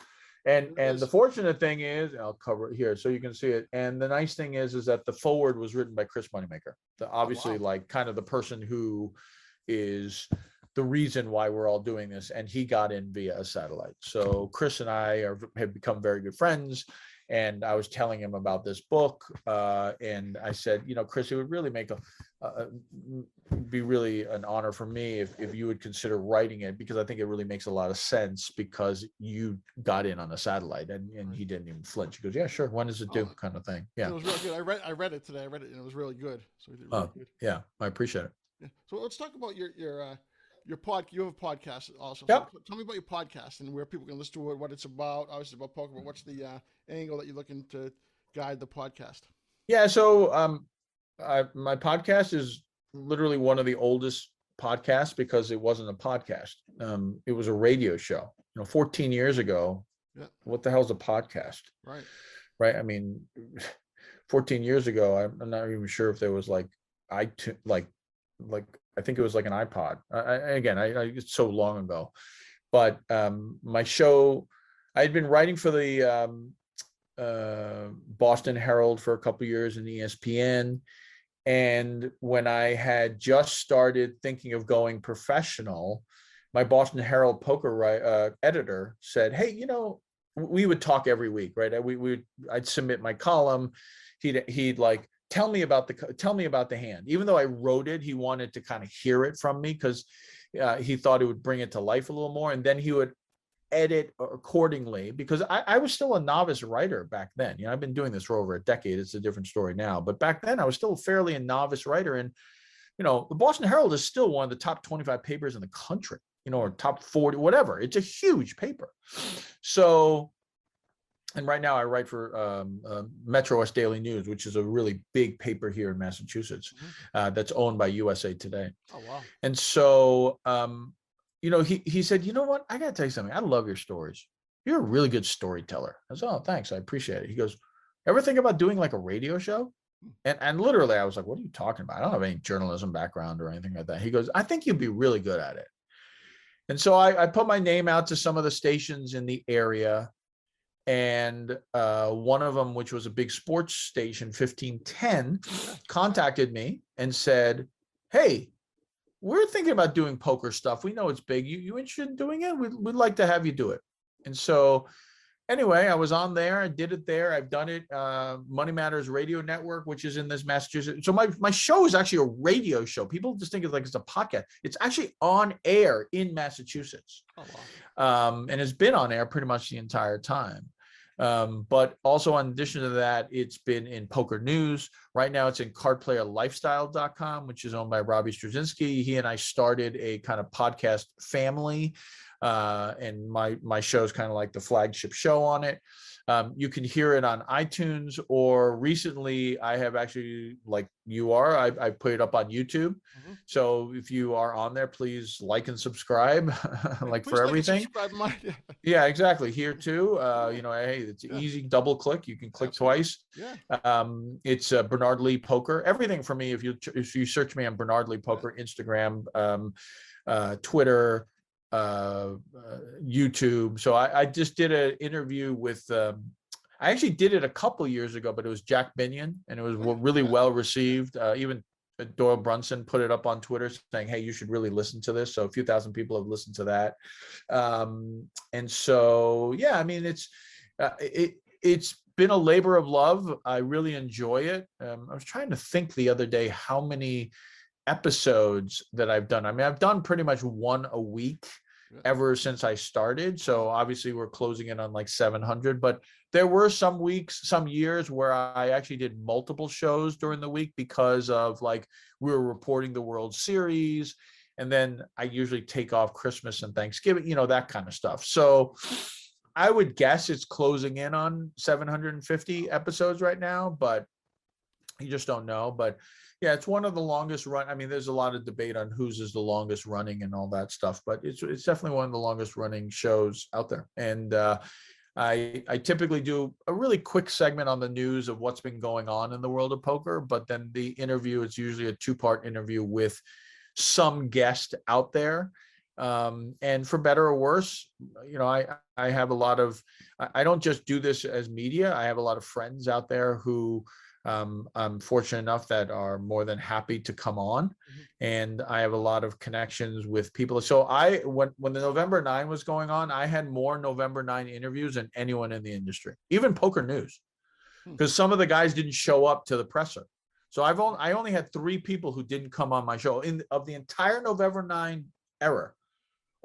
B: and the fortunate thing is, I'll cover it here so you can see it. And the nice thing is that the foreword was written by Chris Moneymaker, obviously like kind of the person who is the reason why we're all doing this, and he got in via a satellite. So Chris and I have become very good friends, and I was telling him about this book, and I said, Chris, it would really be really an honor for me if you would consider writing it, because I think it really makes a lot of sense because you got in on a satellite. And he didn't even flinch. He goes, yeah, sure. When does it do? Kind of thing. Yeah.
A: It was really good. I read it today. I read it and it was really good. So he did really good.
B: Yeah, I appreciate it.
A: Yeah. So let's talk about your you have a podcast also.
B: Yep.
A: So tell me about your podcast and where people can listen to it, what it's about. Obviously about poker, but what's the angle that you're looking to guide the podcast?
B: Yeah. So my podcast is literally one of the oldest podcasts because it wasn't a podcast. It was a radio show. 14 years ago. Yeah. What the hell is a podcast? Right. I mean, 14 years ago, I'm not even sure if there was like iTunes, like I think it was like an iPod. It's so long ago, but my show, I had been writing for the Boston Herald for a couple of years in ESPN. And when I had just started thinking of going professional, my Boston Herald poker editor said, hey, we would talk every week, right? I'd submit my column. He'd like, tell me about the hand. Even though I wrote it, he wanted to kind of hear it from me because he thought it would bring it to life a little more. And then he would edit accordingly, because I was still a novice writer back then. I've been doing this for over a decade. It's a different story now, but back then I was still fairly a novice writer. And, the Boston Herald is still one of the top 25 papers in the country, or top 40, whatever. It's a huge paper. So, and right now I write for Metro West Daily News, which is a really big paper here in Massachusetts, that's owned by USA Today.
A: Oh, wow.
B: And so, he said, you know what? I got to tell you something. I love your stories. You're a really good storyteller. I said, oh, thanks. I appreciate it. He goes, ever think about doing like a radio show? And literally I was like, what are you talking about? I don't have any journalism background or anything like that. He goes, I think you'd be really good at it. And so I put my name out to some of the stations in the area. And one of them, which was a big sports station, 1510, contacted me and said, hey, we're thinking about doing poker stuff. We know it's big. You interested in doing it? We'd like to have you do it. And so anyway, I was on there. I did it there. I've done it. Money Matters Radio Network, which is in this Massachusetts. So my show is actually a radio show. People just think it's a podcast. It's actually on air in Massachusetts. Oh, wow. And it's been on air pretty much the entire time. But also in addition to that, it's been in Poker News, Right now it's in cardplayerlifestyle.com, which is owned by Robbie Straczynski. He and I started a kind of podcast family, and my show is kind of like the flagship show on it. You can hear it on iTunes, or recently I have actually, like you are, I put it up on YouTube.
A: Mm-hmm.
B: So if you are on there, please like and subscribe, like
A: Please
B: for everything. Yeah, exactly. Here too, hey, it's easy, double click. You can click twice.
A: Yeah.
B: It's Bernard Lee Poker. Everything for me, if you search me on Bernard Lee Poker, Instagram, Twitter, YouTube. So I just did an interview with, I actually did it a couple years ago, but it was Jack Binion, and it was really well received. Even Doyle Brunson put it up on Twitter saying, hey, you should really listen to this. So a few thousand people have listened to that. And so, yeah, I mean, it's been a labor of love. I really enjoy it. I was trying to think the other day how many episodes that I've done. I mean, I've done pretty much one a week ever since I started. So obviously we're closing in on like 700, but there were some weeks, some years where I actually did multiple shows during the week because of, like, we were reporting the World Series, and then I usually take off Christmas and Thanksgiving, that kind of stuff. So I would guess it's closing in on 750 episodes right now, but you just don't know. But yeah, it's one of the longest run. I mean, there's a lot of debate on whose is the longest running and all that stuff, but it's definitely one of the longest running shows out there. And I typically do a really quick segment on the news of what's been going on in the world of poker, but then the interview, it's usually a 2-part interview with some guest out there. And for better or worse, I have a lot of, I don't just do this as media. I have a lot of friends out there who I'm fortunate enough that are more than happy to come on. Mm-hmm. And I have a lot of connections with people. So when the November 9 was going on, I had more November 9 interviews than anyone in the industry, even Poker News, because some of the guys didn't show up to the presser. So I only had 3 people who didn't come on my show of the entire November 9 era.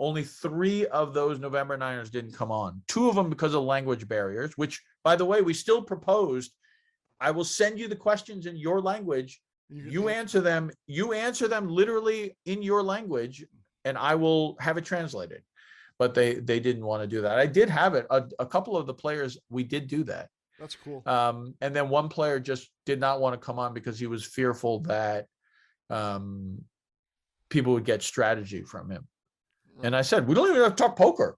B: Only 3 of those November 9ers didn't come on. 2 of them because of language barriers, which, by the way, we still proposed. I will send you the questions in your language. You answer them. You answer them literally in your language, and I will have it translated. But they didn't want to do that. I did have it. A couple of the players, we did do that.
A: That's cool.
B: And then one player just did not want to come on because he was fearful that people would get strategy from him. And I said, we don't even have to talk poker.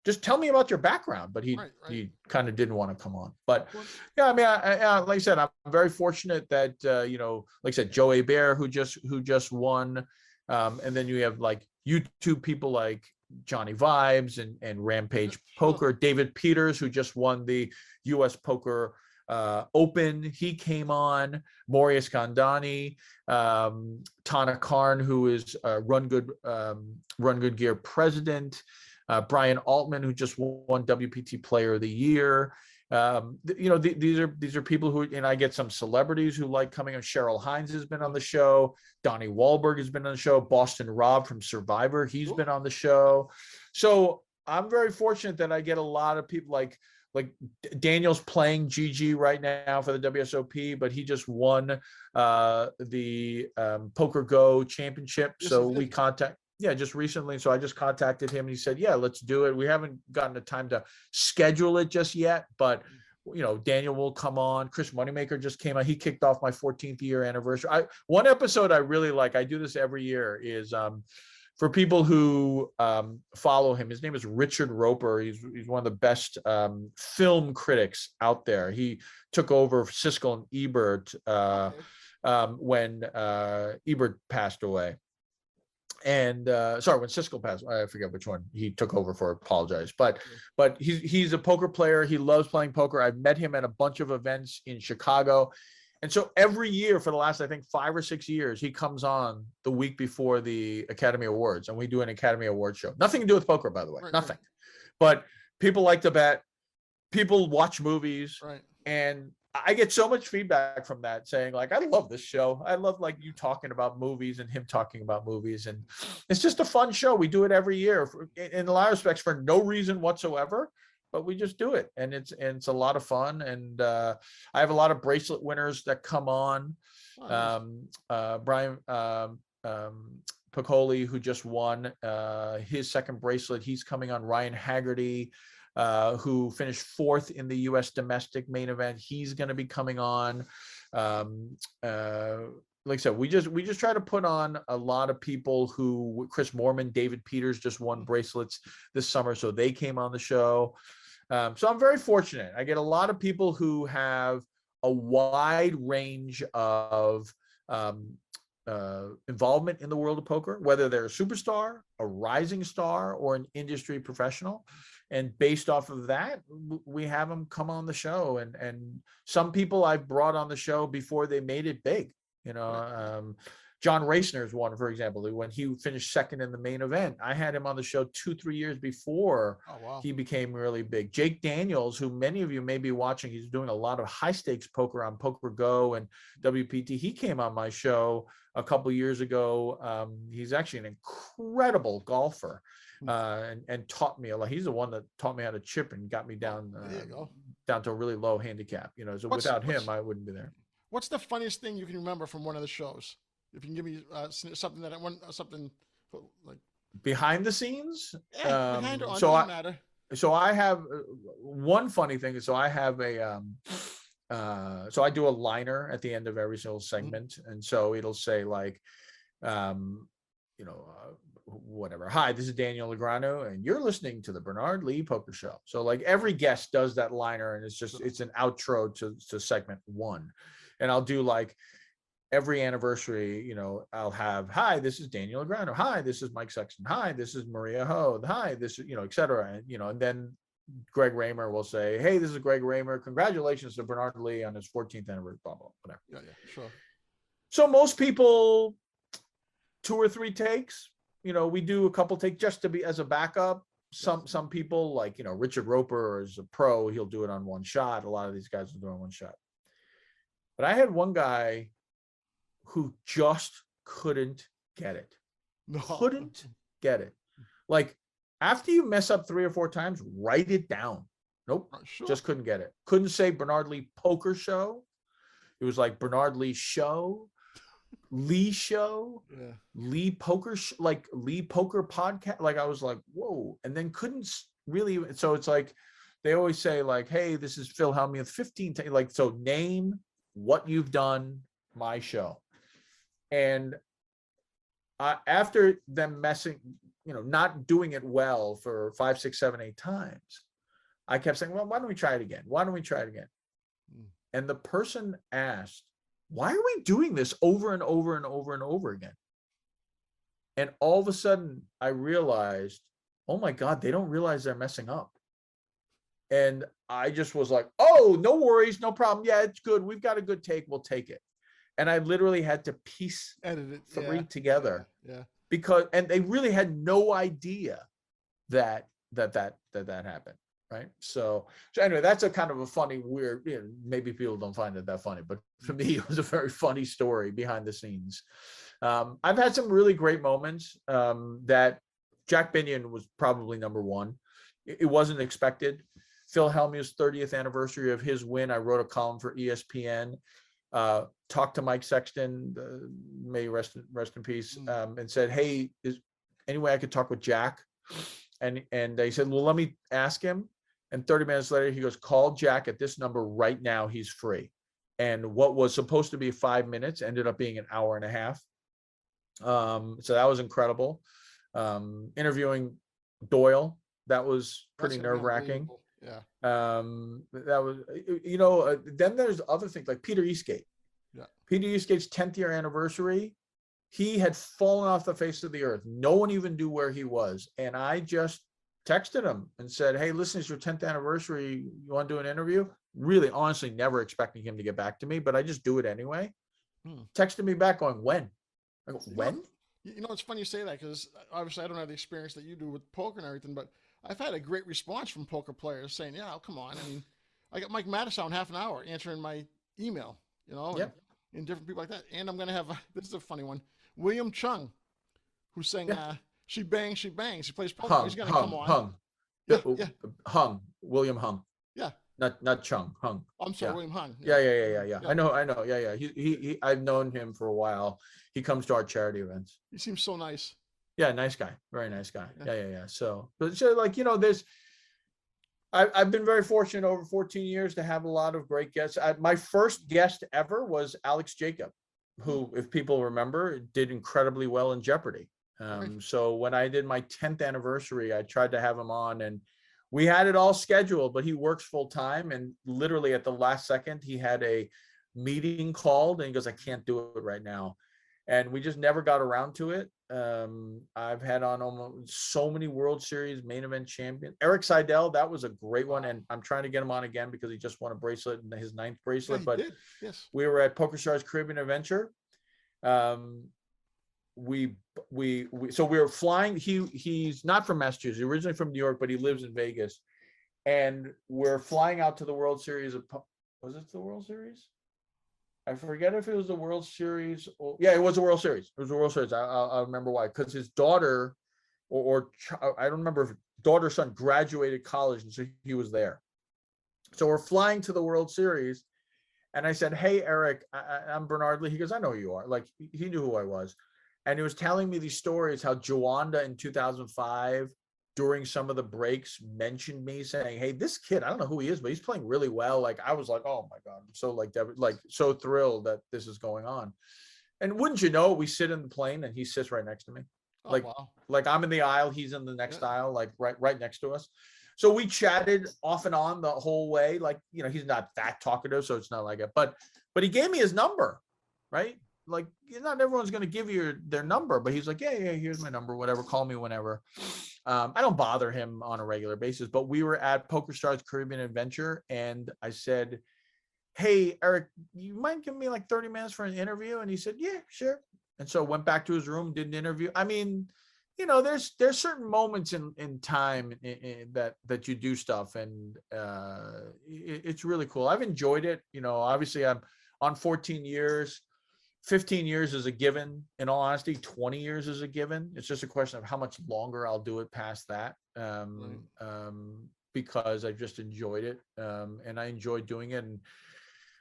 B: Just tell me about your background. But he kind of didn't want to come on. But yeah, I mean, like I said, I'm very fortunate that like I said, Joe Hebert, who just won, and then you have like YouTube people like Johnny Vibes and Rampage Poker, David Peters, who just won the U.S. Poker Open. He came on. Maurice Gandani, Tana Karn, who is Run Good Gear president. Brian Altman, who just won WPT Player of the Year. These are people who, and I get some celebrities who like coming on. Cheryl Hines has been on the show. Donnie Wahlberg has been on the show. Boston Rob from Survivor, he's been on the show. So I'm very fortunate that I get a lot of people like Daniel's playing GG right now for the WSOP, but he just won the Poker Go championship. So we just recently. So I just contacted him and he said, yeah, let's do it. We haven't gotten the time to schedule it just yet, but Daniel will come on. Chris Moneymaker just came on. He kicked off my 14th year anniversary. One episode I really like, I do this every year, is for people who follow him. His name is Richard Roper. He's one of the best film critics out there. He took over Siskel and Ebert when Ebert passed away. And when Siskel passed, I forget which one he took over for. Apologize, but he's a poker player. He loves playing poker. I've met him at a bunch of events in Chicago, and so every year for the last, I think, 5 or 6 years, he comes on the week before the Academy Awards, and we do an Academy Award show. Nothing to do with poker, by the way, nothing. But people like to bet. People watch movies, and I get so much feedback from that saying, like, I love this show. I love like you talking about movies and him talking about movies. And it's just a fun show. We do it every year in a lot of respects for no reason whatsoever, but we just do it, and it's a lot of fun. And I have a lot of bracelet winners that come on.
A: Oh, nice.
B: Brian Piccoli, who just won his second bracelet, he's coming on. Ryan Haggerty, who finished 4th in the U.S. domestic main event, he's going to be coming on. Like I said, we just try to put on a lot of people who, Chris Moorman, David Peters just won bracelets this summer, so they came on the show. So I'm very fortunate. I get a lot of people who have a wide range of involvement in the world of poker, whether they're a superstar, a rising star, or an industry professional. And based off of that, we have them come on the show. And some people I've brought on the show before they made it big. John Racner's one, for example, when he finished second in the main event. I had him on the show 2-3 years before he became really big. Jake Daniels, who many of you may be watching, he's doing a lot of high stakes poker on Poker Go and WPT. He came on my show a couple years ago. He's actually an incredible golfer, and taught me a lot. He's the one that taught me how to chip and got me down to a really low handicap. So without him, I wouldn't be there.
A: What's the funniest thing you can remember from one of the shows? If you can give me something something like
B: behind the scenes.
A: Behind or on, doesn't matter.
B: So I have one funny thing. So I have so I do a liner at the end of every single segment, and so it'll say like, whatever. Hi, this is Daniel Legrano, and you're listening to the Bernard Lee Poker Show. So like every guest does that liner, and it's an outro to segment 1, and I'll do like every anniversary. I'll have, hi, this is Daniel Legrano. Hi, this is Mike Sexton. Hi, this is Maria Ho. Hi, this is et cetera. And then Greg Raymer will say, hey, this is Greg Raymer. Congratulations to Bernard Lee on his 14th anniversary, blah, blah, whatever.
A: Yeah, sure.
B: So most people, 2 or 3 takes. We do a couple takes just to be as a backup. Some people like, Richard Roper is a pro. He'll do it on one shot. A lot of these guys will do it on one shot. But I had one guy who just couldn't get it. Couldn't get it. Like, after you mess up 3 or 4 times, write it down. Nope. Sure. Just couldn't get it. Couldn't say Bernard Lee Poker Show. It was like Bernard Lee Show, Lee Show, Lee Poker, like Lee Poker Podcast. Like, I was like, whoa. And then couldn't really. So it's like, they always say like, hey, this is Phil Hellmuth, 15. Like, so name what you've done, my show. And after them messing, not doing it well for 5, 6, 7, 8 times, I kept saying, well, why don't we try it again? Why don't we try it again? And the person asked, why are we doing this over and over and over and over again? And all of a sudden I realized, oh my God, they don't realize they're messing up. And I just was like, oh, no worries, no problem. Yeah, it's good. We've got a good take. We'll take it. And I literally had to piece
A: edit it
B: 3 together.
A: Yeah.
B: Because, and they really had no idea that happened. Right. So anyway, that's a kind of a funny, weird, maybe people don't find it that funny, but for me, it was a very funny story behind the scenes. I've had some really great moments. That Jack Binion was probably number 1. It wasn't expected. Phil Hellmuth's 30th anniversary of his win, I wrote a column for ESPN, talked to Mike Sexton, may he rest in peace, and said, hey, is any way I could talk with Jack? And they said, well, let me ask him. And 30 minutes later, he goes, call Jack at this number right now. He's free. And what was supposed to be 5 minutes ended up being an hour and a half. So that was incredible. Interviewing Doyle, that was pretty nerve-wracking.
A: Yeah.
B: That was, then there's other things like Peter Eastgate.
A: Yeah. Peter
B: Eastgate's 10th year anniversary. He had fallen off the face of the earth. No one even knew where he was. And I just texted him and said, hey, listen, it's your 10th anniversary. You want to do an interview? Really, honestly, never expecting him to get back to me, but I just do it anyway. Texted me back going, when? I go, when?
A: It's funny you say that, because obviously I don't have the experience that you do with poker and everything, but I've had a great response from poker players saying, yeah, come on. I mean, I got Mike Mattisau in half an hour answering my email, and different people like that. And I'm going to have, this is a funny one, William Chung, who's saying, she bangs, she bangs. He plays poker. He's going to come on. Yeah, yeah,
B: William Hung,
A: yeah.
B: not Chung, Hung.
A: I'm sorry,
B: Yeah.
A: William Hung.
B: Yeah. I know. Yeah. I've known him for a while. He comes to our charity events.
A: He seems so nice.
B: Yeah, nice guy. Very nice guy.
A: Yeah.
B: Yeah. So, like, I've been very fortunate over 14 years to have a lot of great guests. My first guest ever was Alex Jacob, who, if people remember, did incredibly well in Jeopardy.
A: Right.
B: So when I did my 10th anniversary, I tried to have him on, and we had it all scheduled, but he works full time. And literally at the last second, he had a meeting called and he goes, I can't do it right now. And we just never got around to it. I've had on almost so many World Series main event champion. Eric Seidel, that was a great one. And I'm trying to get him on again because he just won a bracelet, his 9th bracelet.
A: Yeah,
B: but
A: did. Yes.
B: we were at PokerStars Caribbean Adventure. So we were flying. He's not from Massachusetts, originally from New York, but he lives in Vegas. And we're flying out to the World Series was it the World Series? I forget if it was the World Series. Yeah, it was the World Series. It was the World Series. I'll remember why. Because his daughter, or I don't remember if daughter or son graduated college, and so he was there. So we're flying to the World Series, and I said, "Hey, Eric, I'm Bernard Lee." He goes, "I know who you are." Like, he knew who I was, and he was telling me these stories how Joanda in 2005, during some of the breaks, mentioned me, saying, "Hey, this kid, I don't know who he is, but he's playing really well." Like, I was like, "Oh my God," I'm so so thrilled that this is going on. And wouldn't you know, we sit in the plane and he sits right next to me.
A: Oh, wow.
B: Like I'm in the aisle, he's in the next aisle, like right next to us. So we chatted off and on the whole way. Like, he's not that talkative, so it's not like it. But he gave me his number, right? Like, not everyone's going to give you their number, but he's like, yeah, here's my number, whatever, call me whenever. I don't bother him on a regular basis, but we were at PokerStars Caribbean Adventure, and I said, "Hey, Eric, you might give me like 30 minutes for an interview?" And he said, "Yeah, sure." And so went back to his room, did an interview. I mean, there's certain moments in time that you do stuff, and it's really cool. I've enjoyed it. Obviously I'm on 14 years. 15 years is a given. In all honesty, 20 years is a given. It's just a question of how much longer I'll do it past that, because I just enjoyed it, and I enjoyed doing it. And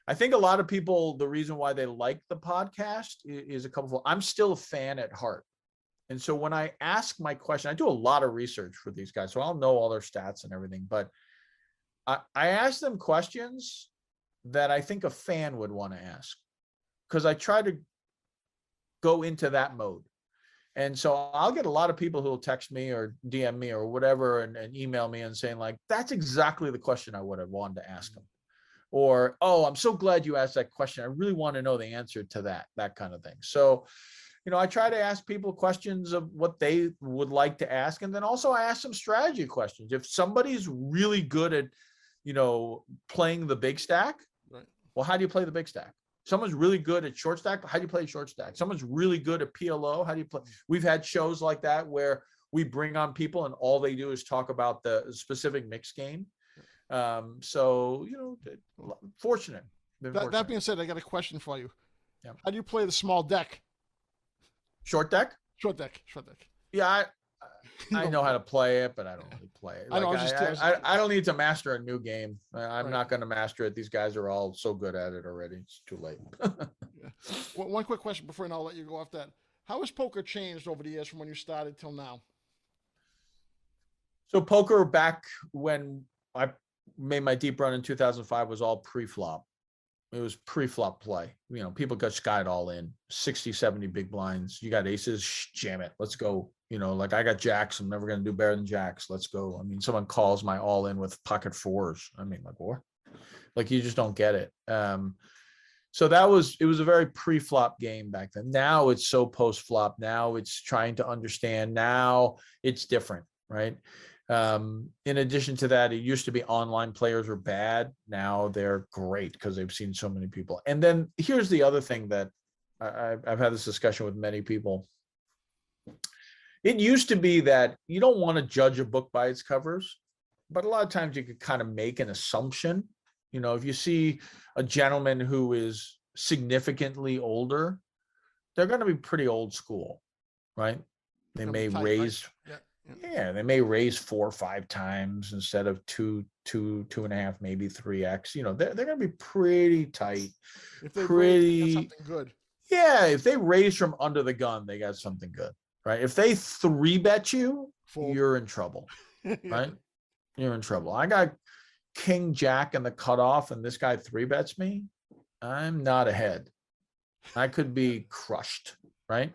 B: I think a lot of people, the reason why they like the podcast is a couple of, I'm still a fan at heart. And so when I ask my question, I do a lot of research for these guys, so I'll know all their stats and everything, but I ask them questions that I think a fan would want to ask, because I try to go into that mode. And so I'll get a lot of people who will text me or DM me or whatever and email me and saying, like, that's exactly the question I would have wanted to ask them. Or, "Oh, I'm so glad you asked that question. I really want to know the answer to that kind of thing." So, I try to ask people questions of what they would like to ask. And then also I ask them strategy questions. If somebody's really good at, playing the big stack,
A: Right.
B: Well, how do you play the big stack? Someone's really good at short stack. How do you play short stack? Someone's really good at PLO. How do you play? We've had shows like that where we bring on people and all they do is talk about the specific mix game. So, fortunate.
A: That being said, I got a question for you.
B: Yeah.
A: How do you play the small deck?
B: Short deck?
A: Short deck.
B: Yeah, I know how to play it, but I don't really play it. Like, I don't need to master a new game. I'm not going to master it. These guys are all so good at it already. It's too late.
A: Yeah. One quick question before, and I'll let you go off that. How has poker changed over the years from when you started till now?
B: So poker, back when I made my deep run in 2005, was all pre-flop. It was pre-flop play. People got skied all in 60, 70 big blinds. You got aces, jam it. Let's go. Like, I got jacks. I'm never going to do better than jacks. Let's go. I mean, someone calls my all in with pocket fours. I mean, like, what? Like, you just don't get it. So it was a very pre-flop game back then. Now it's so post-flop. Now it's trying to understand. Now it's different, right? In addition to that, it used to be online players were bad. Now they're great because they've seen so many people. And then here's the other thing that I've had this discussion with many people. It used to be that you don't want to judge a book by its covers, but a lot of times you could kind of make an assumption. If you see a gentleman who is significantly older, they're going to be pretty old school, right? They may raise, Yeah, they may raise 4 or 5 times instead of 2.5, maybe 3x. They're going to be pretty tight.
A: If they raise, they got something good.
B: Yeah, if they raise from under the gun, they got something good, right? If they 3-bet you, you're in trouble, right? You're in trouble. I got King Jack in the cutoff, and this guy 3-bets me. I'm not ahead. I could be crushed, right?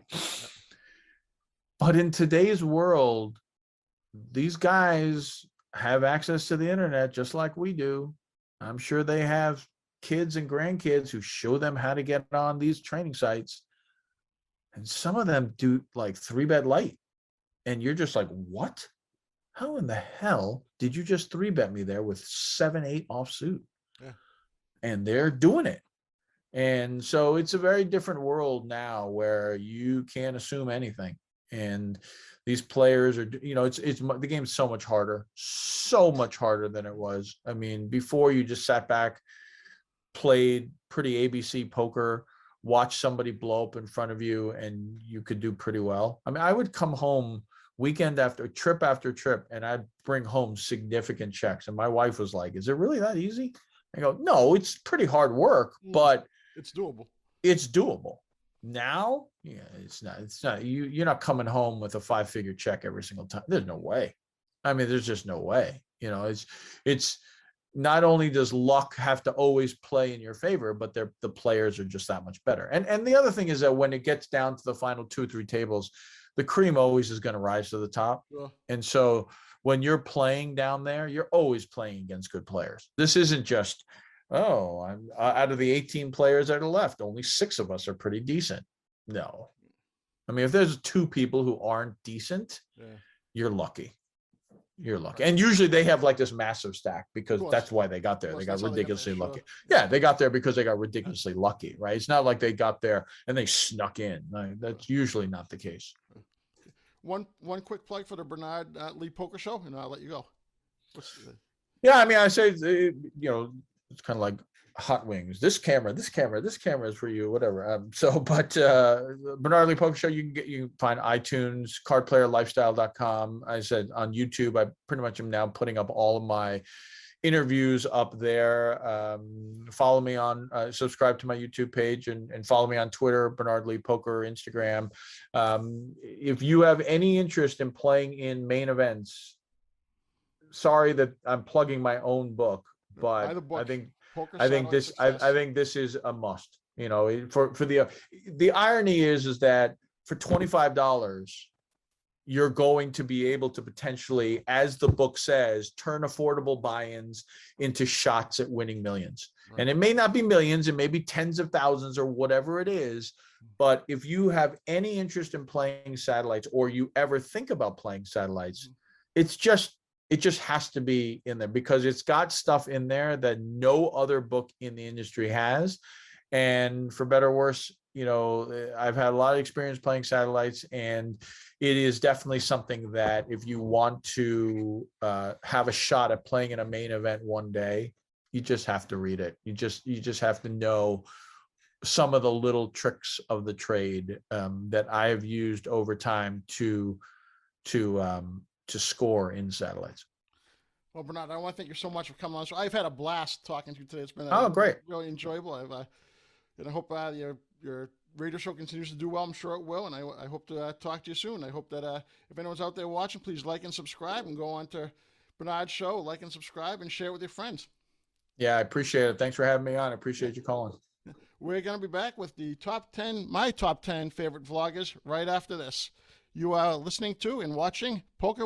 B: But in today's world, these guys have access to the internet just like we do. I'm sure they have kids and grandkids who show them how to get on these training sites. And some of them do like 3-bet light. And you're just like, what? How in the hell did you just 3-bet me there with 7-8 offsuit? Yeah. And they're doing it. And so it's a very different world now where you can't assume anything. And these players are, the game's so much harder than it was. I mean, before you just sat back, played pretty ABC poker, watched somebody blow up in front of you, and you could do pretty well. I mean, I would come home weekend after trip, and I'd bring home significant checks. And my wife was like, is it really that easy? I go, no, it's pretty hard work, but
A: it's doable.
B: It's doable. Now, yeah, it's not. You're not coming home with a 5-figure check every single time. There's no way. I mean, there's just no way. It's not only does luck have to always play in your favor, but the players are just that much better. And the other thing is that when it gets down to the final 2 or 3 tables, the cream always is going to rise to the top. Yeah. And so when you're playing down there, you're always playing against good players. This isn't just, I'm out of the 18 players that are left, only 6 of us are pretty decent. No. I mean, if there's 2 people who aren't decent, you're lucky. You're lucky. And usually they have like this massive stack because that's why they got there. They got ridiculously lucky. Yeah, they got there because they got ridiculously lucky, right? It's not like they got there and they snuck in. That's usually not the case.
A: One quick plug for the Bernard Lee Poker Show, and I'll let you go.
B: Yeah, I mean, I say, it's kind of like hot wings. This camera is for you, whatever. But Bernard Lee Poker Show, you can find iTunes, cardplayerlifestyle.com. I said on YouTube, I pretty much am now putting up all of my interviews up there. Follow me on, subscribe to my YouTube page, and follow me on Twitter, Bernard Lee Poker, Instagram. If you have any interest in playing in main events, sorry that I'm plugging my own book, but I think this is a must. For the irony is that for $25, you're going to be able to potentially, as the book says, turn affordable buy-ins into shots at winning millions. Right. And it may not be millions, it may be tens of thousands or whatever it is. But if you have any interest in playing satellites, or you ever think about playing satellites, it just has to be in there, because it's got stuff in there that no other book in the industry has. And for better or worse, I've had a lot of experience playing satellites, and it is definitely something that if you want to have a shot at playing in a main event one day, you just have to read it. You just have to know some of the little tricks of the trade that I have used over time to score in satellites.
A: Well, Bernard, I want to thank you so much for coming on. So I've had a blast talking to you today. It's been
B: great,
A: really enjoyable. And I hope your radio show continues to do well. I'm sure it will. And I hope to talk to you soon. I hope that if anyone's out there watching, please like and subscribe, and go on to Bernard's show, like and subscribe, and share it with your friends.
B: Yeah, I appreciate it. Thanks for having me on. I appreciate you calling.
A: We're going to be back with the my top 10 favorite vloggers right after this. You are listening to and watching Poker.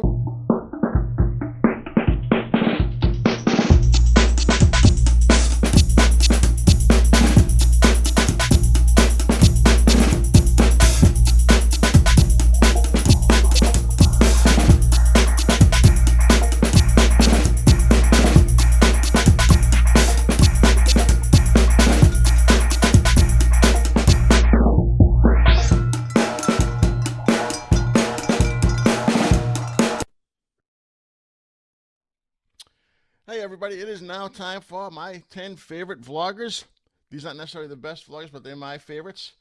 A: Hey everybody, it is now time for my 10 favorite vloggers. These aren't necessarily the best vloggers, but they're my favorites.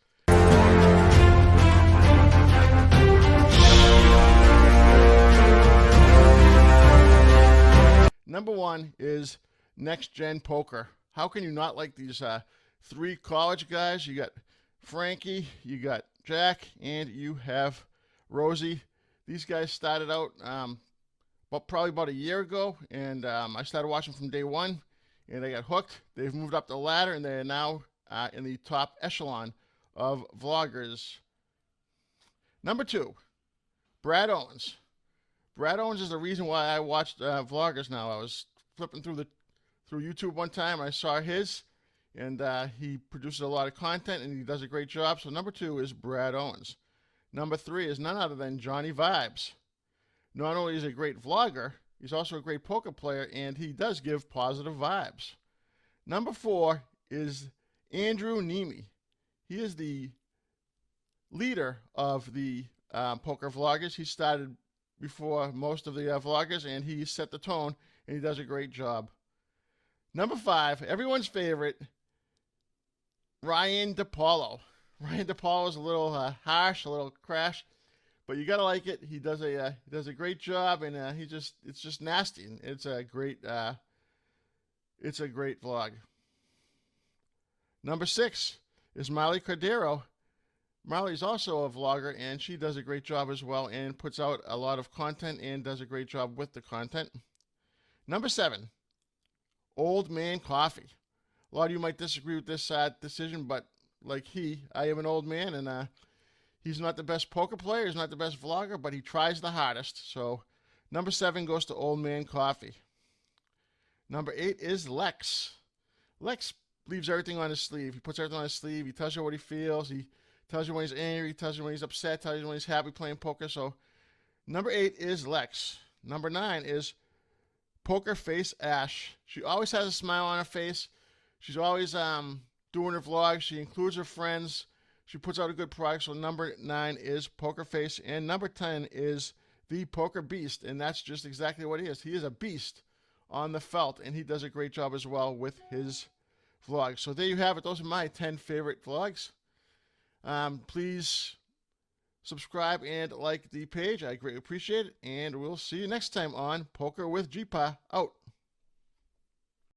A: Number one is Next Gen Poker. How can you not like these three college guys? You got Frankie, you got Jack, and you have Rosie. These guys started out probably about a year ago, and I started watching from day one, and I got hooked. They've moved up the ladder, and they're now in the top echelon of vloggers. Number two, Brad Owens. Brad Owens is the reason why I watched vloggers now. I was flipping through YouTube one time. I saw his, and he produces a lot of content, and he does a great job. So number two is Brad Owens. Number three is none other than Johnny Vibes. Not only is he a great vlogger, he's also a great poker player, and he does give positive vibes. Number four is Andrew Nemi. He is the leader of the poker vloggers. He started before most of the vloggers, and he set the tone, and he does a great job. Number five, everyone's favorite, Ryan DePaulo. Ryan DePaulo is a little harsh, a little crash, but you gotta like it. He does a great job, and it's just nasty. And it's a great vlog. Number six is Molly Cordero. Molly's also a vlogger, and she does a great job as well, and puts out a lot of content and does a great job with the content. Number seven, Old Man Coffee. A lot of you might disagree with this decision, but like I am an old man, and he's not the best poker player, he's not the best vlogger, but he tries the hardest. So number seven goes to Old Man Coffee. Number eight is Lex. Lex leaves everything on his sleeve. He puts everything on his sleeve. He tells you what he feels. He tells you when he's angry. He tells you when he's upset. Tells you when he's happy playing poker. So number eight is Lex. Number nine is Poker Face Ash. She always has a smile on her face. She's always doing her vlogs. She includes her friends. She puts out a good product. So number 9 is Poker Face. And number 10 is the Poker Beast. And that's just exactly what he is. He is a beast on the felt. And he does a great job as well with his vlogs. So there you have it. Those are my 10 favorite vlogs. Please subscribe and like the page. I greatly appreciate it. And we'll see you next time on Poker with GPA. Out.